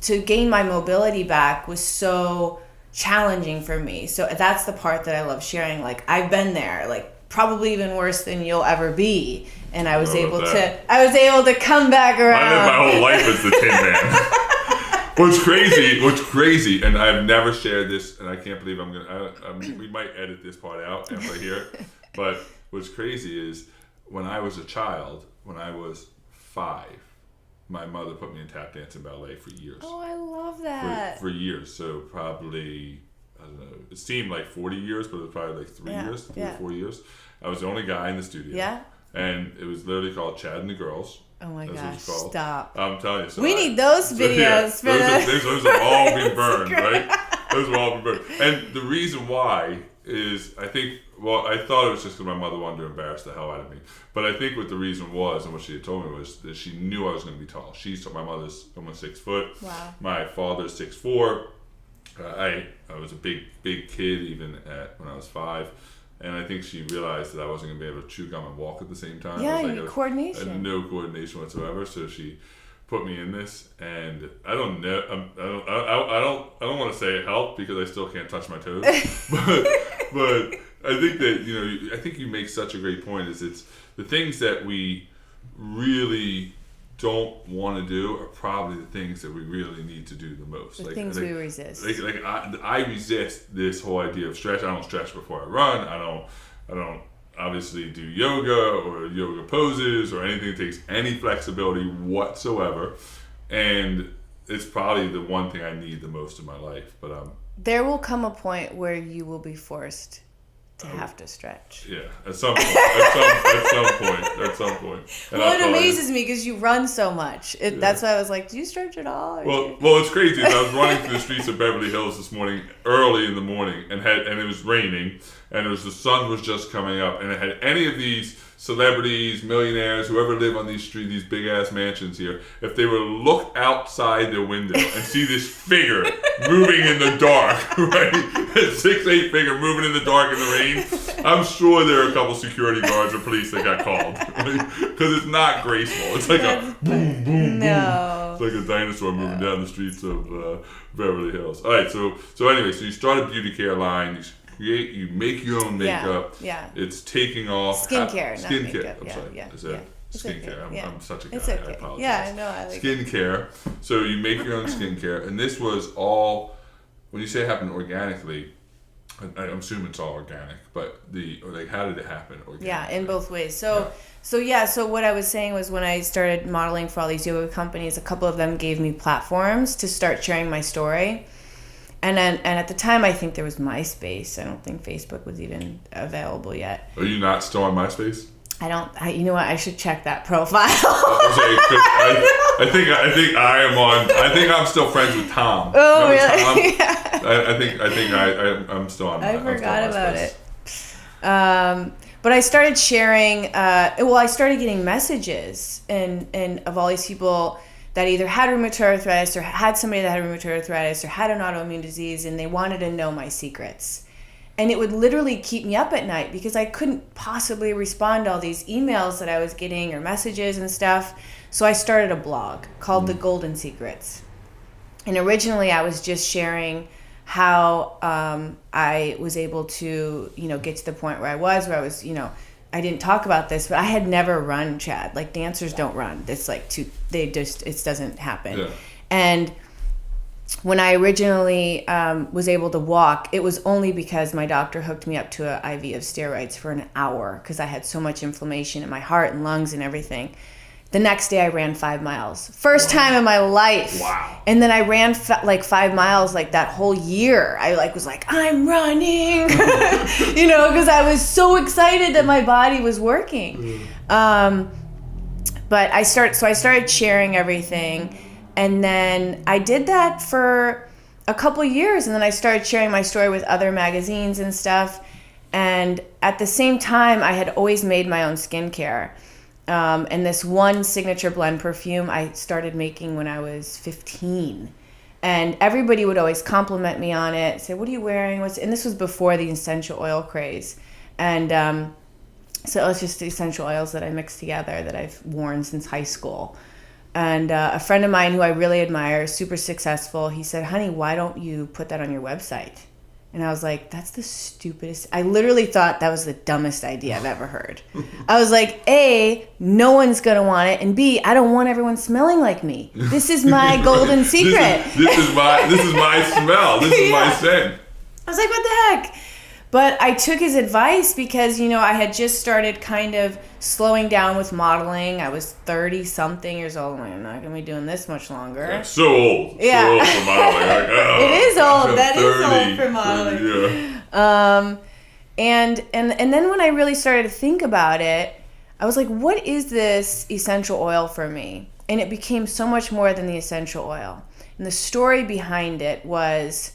To gain my mobility back was so challenging for me. So that's the part that I love sharing. Like I've been there, like probably even worse than you'll ever be, and I was able to come back around. I lived my whole life as the Tin Man. What's crazy, and I've never shared this, and I can't believe we might edit this part out after I hear it, but what's crazy is when I was a child, when I was 5, my mother put me in tap dance and ballet for years. Oh, I love that. For years, so probably, I don't know, it seemed like 40 years, but it was probably like 3 or 4 years. I was the only guy in the studio. Yeah. And it was literally called Chad and the Girls. Oh my gosh, stop. I'm telling you. So we need those videos for those have all been burned, right? Those have all been burned. And the reason why is, I thought it was just because my mother wanted to embarrass the hell out of me. But I think what the reason was, and what she had told me, was that she knew I was going to be tall. My mother's almost 6 foot. Wow. My father's 6'4". I was a big kid even when I was 5. And I think she realized that I wasn't going to be able to chew gum and walk at the same time. Yeah, coordination. I had no coordination whatsoever. So she put me in this, and I don't know. I don't want to say it helped because I still can't touch my toes. but I think that I think you make such a great point. It's the things that we really don't want to do are probably the things that we really need to do the most. The things we resist. I resist this whole idea of stretch. I don't stretch before I run. I don't obviously do yoga or yoga poses or anything that takes any flexibility whatsoever. And it's probably the one thing I need the most in my life. But there will come a point where you will be forced to have to stretch. Yeah, at some point. At some point. Well, it amazes me because you run so much. That's why I was like, do you stretch at all? Well, it's crazy. I was running through the streets of Beverly Hills this morning, early in the morning, and it was raining, and the sun was just coming up, and it had any of these celebrities, millionaires, whoever live on these streets, these big ass mansions here, if they were to look outside their window and see this figure moving in the dark, right? A 6'8" figure moving in the dark in the rain, I'm sure there are a couple security guards or police that got called. Because it's not graceful. It's like a boom, boom, boom. It's like a dinosaur moving down the streets of Beverly Hills. All right, so anyway, so you start a beauty care line. You make your own makeup. Yeah. It's taking off. Skincare, not skincare. makeup. I'm sorry. Yeah. Is that skincare? Okay. I'm such a guy. It's okay. I apologize. Yeah, no, I like skincare. So you make your own skincare, and this was all. When you say it happened organically, I'm assuming it's all organic. But how did it happen organically? Yeah, in both ways. So what I was saying was when I started modeling for all these yoga companies, a couple of them gave me platforms to start sharing my story. And at the time, I think there was MySpace. I don't think Facebook was even available yet. Are you not still on MySpace? You know what? I should check that profile. I think I am on. I think I'm still friends with Tom. Oh, really? Tom? Yeah. I'm still on. I forgot about it. But I started sharing. I started getting messages and of all these people that either had rheumatoid arthritis or had somebody that had rheumatoid arthritis or had an autoimmune disease, and they wanted to know my secrets. And it would literally keep me up at night because I couldn't possibly respond to all these emails that I was getting or messages and stuff. So I started a blog called The Golden Secrets. And originally I was just sharing how I was able to, get to the point where I was, I didn't talk about this, but I had never run, Chad. Like, dancers don't run. It's like it doesn't happen. Yeah. And when I originally was able to walk, it was only because my doctor hooked me up to an IV of steroids for an hour because I had so much inflammation in my heart and lungs and everything. The next day I ran 5 miles. First time in my life. Wow. And then I ran 5 miles like that whole year. I was like, I'm running, because I was so excited that my body was working. But I started sharing everything. And then I did that for a couple years. And then I started sharing my story with other magazines and stuff. And at the same time, I had always made my own skincare. And this one signature blend perfume I started making when I was 15. And everybody would always compliment me on it, say, what are you wearing? And this was before the essential oil craze. And so it was just the essential oils that I mixed together that I've worn since high school. And a friend of mine who I really admire, super successful, he said, honey, why don't you put that on your website? And I was like, that's the stupidest. I literally thought that was the dumbest idea I've ever heard. I was like, A, no one's going to want it. And B, I don't want everyone smelling like me. This is my golden secret. This is my smell. This is my scent. I was like, what the heck? But I took his advice because, I had just started kind of slowing down with modeling. I was 30-something years old. I'm like, I'm not going to be doing this much longer. Yeah, so old. Yeah. So old for modeling. Like, it is old. That 30, is old for modeling. Yeah. And then when I really started to think about it, I was like, what is this essential oil for me? And it became so much more than the essential oil. And the story behind it was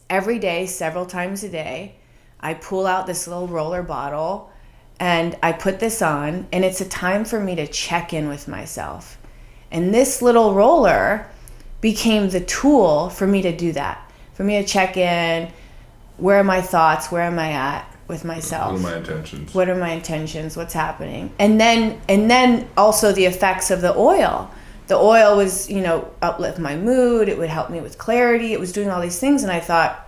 every day, several times a day, I pull out this little roller bottle and I put this on, and it's a time for me to check in with myself. And this little roller became the tool for me to do that, for me to check in. Where are my thoughts? Where am I at with myself? What are my intentions? What are my intentions? What's happening? And then also the effects of the oil. The oil was, uplift my mood. It would help me with clarity. It was doing all these things. And I thought,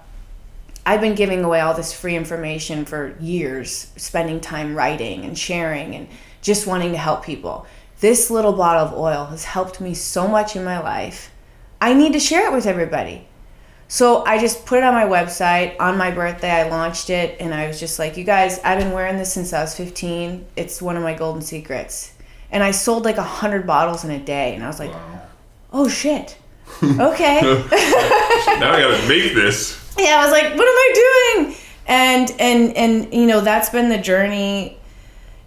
I've been giving away all this free information for years, spending time writing and sharing and just wanting to help people. This little bottle of oil has helped me so much in my life. I need to share it with everybody. So I just put it on my website. On my birthday, I launched it. And I was just like, you guys, I've been wearing this since I was 15. It's one of my golden secrets. And I sold like 100 bottles in a day. And I was like, wow. Oh, shit. Okay. Now I got to make this. Yeah, I was like, what am I doing? And that's been the journey.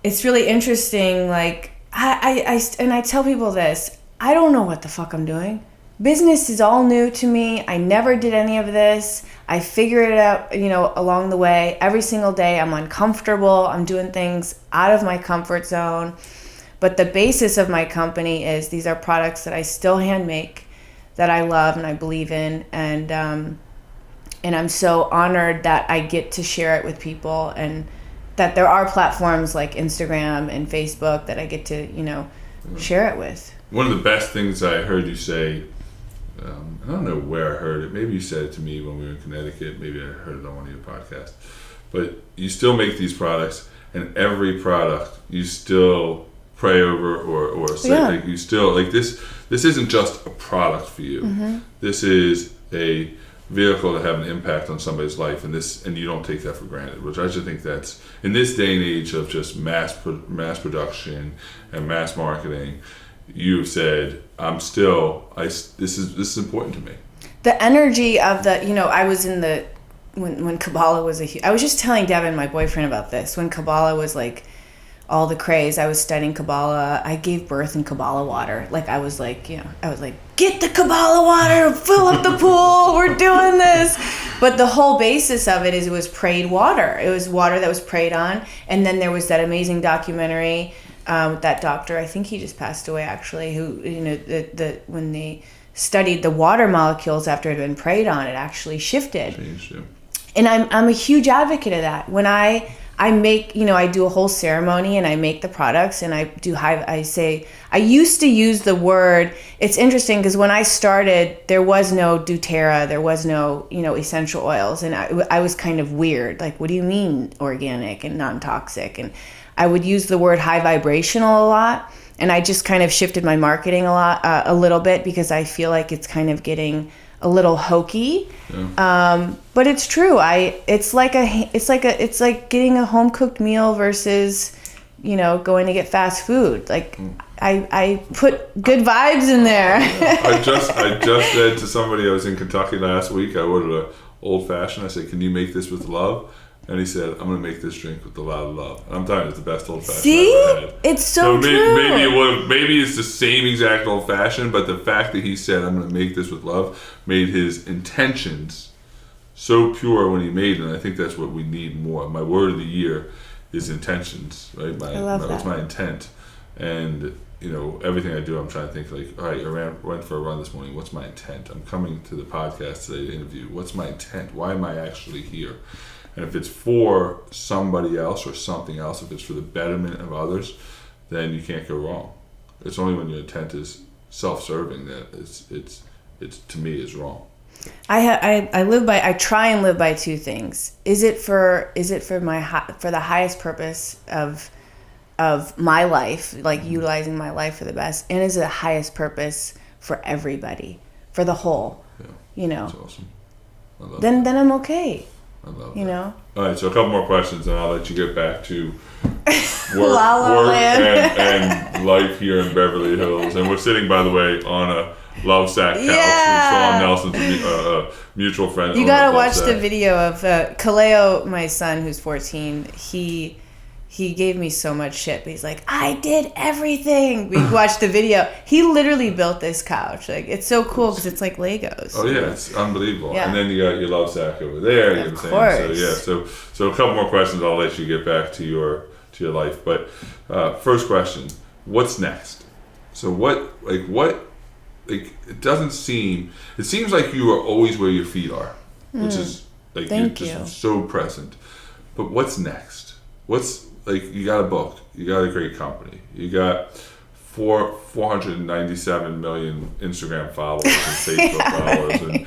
It's really interesting. Like, I tell people this. I don't know what the fuck I'm doing. Business is all new to me. I never did any of this. I figured it out, along the way. Every single day I'm uncomfortable. I'm doing things out of my comfort zone. But the basis of my company is these are products that I still hand make, that I love and I believe in. And I'm so honored that I get to share it with people, and that there are platforms like Instagram and Facebook that I get to, share it with. One of the best things I heard you say, I don't know where I heard it. Maybe you said it to me when we were in Connecticut. Maybe I heard it on one of your podcasts. But you still make these products, and every product you still pray over or say, yeah. Like, you still, like, this isn't just a product for you. Mm-hmm. This is a vehicle to have an impact on somebody's life, and you don't take that for granted, which I just think that's, in this day and age of just mass production and mass marketing, you've said, this is important to me. The energy of I was in when Kabbalah was I was just telling Devin, my boyfriend, about this. When Kabbalah was like all the craze, I was studying Kabbalah. I gave birth in Kabbalah water. Like, I was like, get the Kabbalah water, fill up the pool, we're doing this. But the whole basis of it was prayed water. It was water that was prayed on. And then there was that amazing documentary with that doctor, I think he just passed away actually, who, when they studied the water molecules after it had been prayed on, it actually shifted. Changed, yeah. And I'm a huge advocate of that. When I make, I do a whole ceremony and I make the products and I used to use the word, it's interesting because when I started, there was no doTERRA, there was no, essential oils. And I was kind of weird. Like, what do you mean organic and non-toxic? And I would use the word high vibrational a lot. And I just kind of shifted my marketing a little bit because I feel like it's kind of getting a little hokey. Yeah. But it's true. It's like getting a home cooked meal versus, going to get fast food. Like I put good vibes in there. I just said to somebody, I was in Kentucky last week, I ordered an old fashioned. I said, can you make this with love? And he said, I'm going to make this drink with a lot of love. And I'm telling you, it's the best old fashioned I've ever had. It's so true. Maybe it's the same exact old fashioned, but the fact that he said, I'm going to make this with love, made his intentions so pure when he made it. And I think that's what we need more. My word of the year is intentions, right? I love that. That's my intent. And, everything I do, I'm trying to think like, all right, I went for a run this morning. What's my intent? I'm coming to the podcast today to interview. What's my intent? Why am I actually here? And if it's for somebody else or something else, if it's for the betterment of others, then you can't go wrong. It's only when your intent is self-serving that it's to me is wrong. I try and live by two things. Is it for the highest purpose of my life, like utilizing my life for the best, and is it the highest purpose for everybody, for the whole? Yeah, that's awesome. I love that. Then I'm okay. I love that. All right, so a couple more questions, and I'll let you get back to work and life here in Beverly Hills. And we're sitting, by the way, on a Love Sack couch. Yeah. Sean Nelson's mutual friend. You gotta watch the video of Kaleo, my son, who's 14. He gave me so much shit, but he's like, I did everything. We watched the video. He literally built this couch. Like, it's so cool because it's like Legos. Oh yeah, it's unbelievable. Yeah. And then you got your Love Sack over there. Of course. So a couple more questions. I'll let you get back to your life. But first question: what's next? So it doesn't seem. It seems like you are always where your feet are, which is like you're just so present. But what's next? You got a book, you got a great company, you got 497 million Instagram followers and Facebook followers, and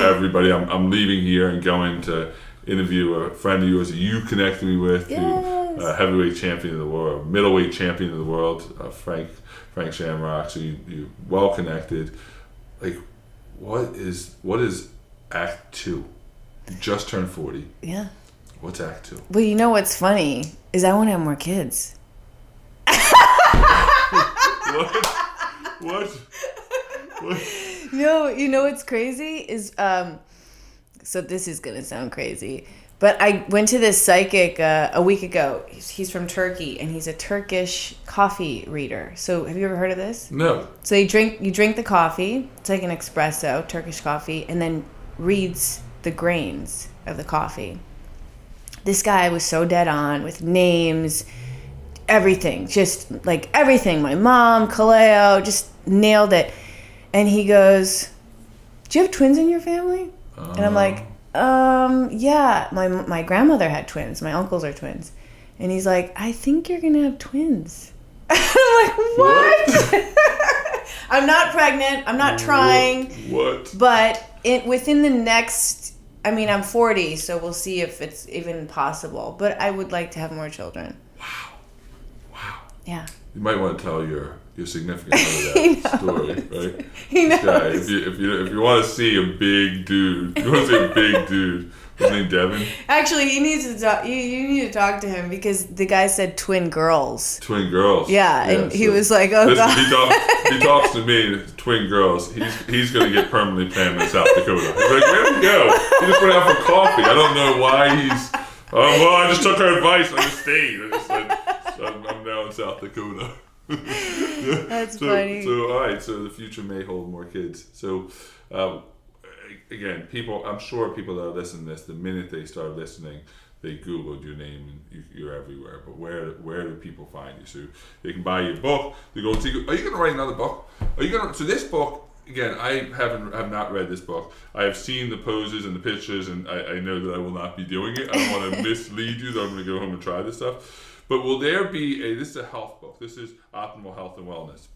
everybody. I'm leaving here and going to interview a friend of yours that you connected me with, who heavyweight champion of the world, middleweight champion of the world, Frank Shamrock. So you well connected. Like, what is Act 2? You just turned 40. Yeah. What's Act 2? Well, you know what's funny is I want to have more kids. What? No, you know what's crazy is so this is gonna sound crazy, but I went to this psychic a week ago. He's from Turkey and he's a Turkish coffee reader. So have you ever heard of this? No. So you drink the coffee. It's like an espresso, Turkish coffee, and then reads the grains of the coffee. This guy was so dead on with names, everything, just like everything. My mom, Kaleo, just nailed it. And he goes, do you have twins in your family? And I'm like, yeah. My grandmother had twins. My uncles are twins. And he's like, I think you're going to have twins. I'm like, what? I'm not pregnant. I'm not trying. What? But within the next... I'm 40, so we'll see if it's even possible. But I would like to have more children. Wow. Yeah. You might want to tell your significant other that story, right? He knows. Guy, if you want to see a big dude, his name Devin? Actually, he needs to talk. You need to talk to him because the guy said twin girls. Twin girls. Yeah, and he was like, "Oh listen, God." He talks to me. Twin girls. He's going to get permanently planted in South Dakota. He's like, where did he go? He just went out for coffee. I don't know why he's. Well, I just took her advice. I just stayed. I'm now in South Dakota. That's funny. So all right. So the future may hold more kids. So. Again, I'm sure people that are listening to this, the minute they start listening, they Googled your name and you're everywhere. But where do people find you? So they can buy your book. They go, are you going to write another book? So this book, again, I have not read this book. I have seen the poses and the pictures, and I know that I will not be doing it. I don't want to mislead you that I'm going to go home and try this stuff. But will there be this is a health book. This is Optimal Health and Wellness.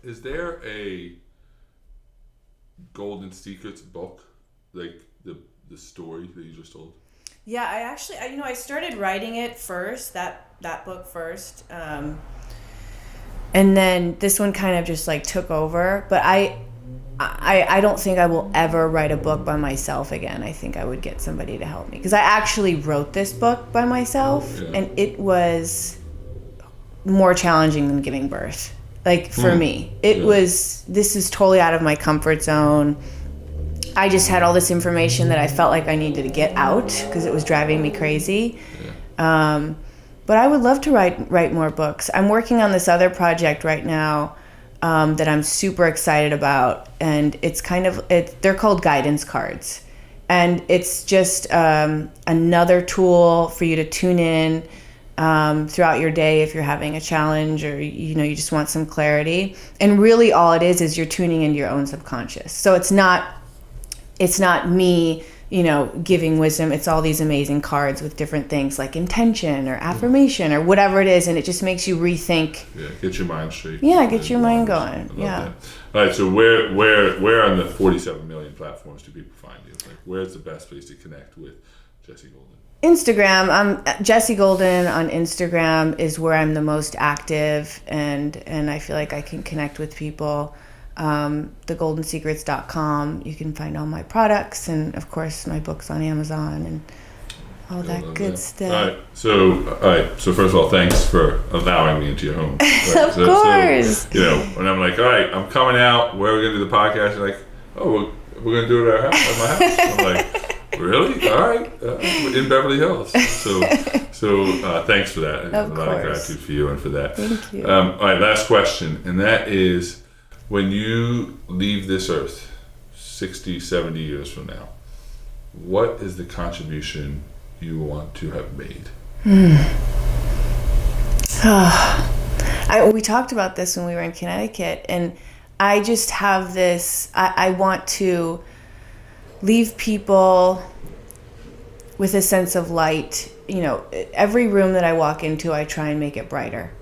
Is there a Golden Secrets book, like the story that you just told? Yeah, I started writing it first, that book first. And then this one kind of just like took over. But I don't think I will ever write a book by myself again. I think I would get somebody to help me. Because I actually wrote this book by myself, and it was more challenging than giving birth. Like, for me. This is totally out of my comfort zone. I just had all this information that I felt like I needed to get out because it was driving me crazy. But I would love to write more books. I'm working on this other project right now that I'm super excited about, and they're called guidance cards, and it's just another tool for you to tune in throughout your day if you're having a challenge or you just want some clarity. And really all it is you're tuning into your own subconscious. So it's not me giving wisdom. It's all these amazing cards with different things like intention or affirmation or whatever it is, and it just makes you rethink. Yeah, get your mind straight. Yeah, get your mind going. Yeah. All right, so where on the 47 million platforms do people find you? Like, where's the best place to connect with Jessie Golden? Instagram. I'm Jessie Golden on Instagram is where I'm the most active, and I feel like I can connect with people. thegoldensecrets.com. You can find all my products, and of course my books on Amazon and all that good stuff. All right. So first of all, thanks for allowing me into your home. Right? Of course. So, when I'm like, all right, I'm coming out. Where are we gonna do the podcast? You're like, oh, we're gonna do it at my house. I'm like, really? All right. In Beverly Hills. So thanks for that. Of course. A lot of gratitude for you and for that. Thank you. All right, last question, and that is, when you leave this earth 60, 70 years from now, what is the contribution you want to have made? We talked about this when we were in Connecticut, and I just have this, I want to leave people with a sense of light. Every room that I walk into, I try and make it brighter.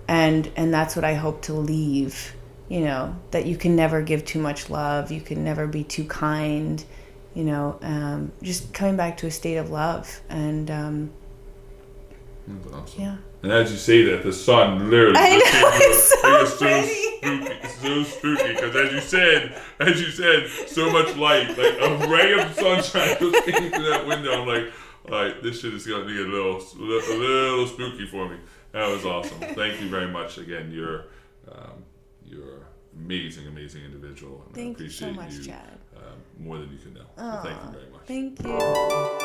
And that's what I hope to leave. That you can never give too much love. You can never be too kind. Just coming back to a state of love. And that's awesome. Yeah. And as you say that, the sun literally it's so spooky because as you said, so much light, like a ray of sunshine goes into that window. I'm like, all right, this shit is going to get a little spooky for me. That was awesome. Thank you very much again. You're amazing individual. And Thank I appreciate you so much, Chad. more than you can know. So thank you very much. Thank you.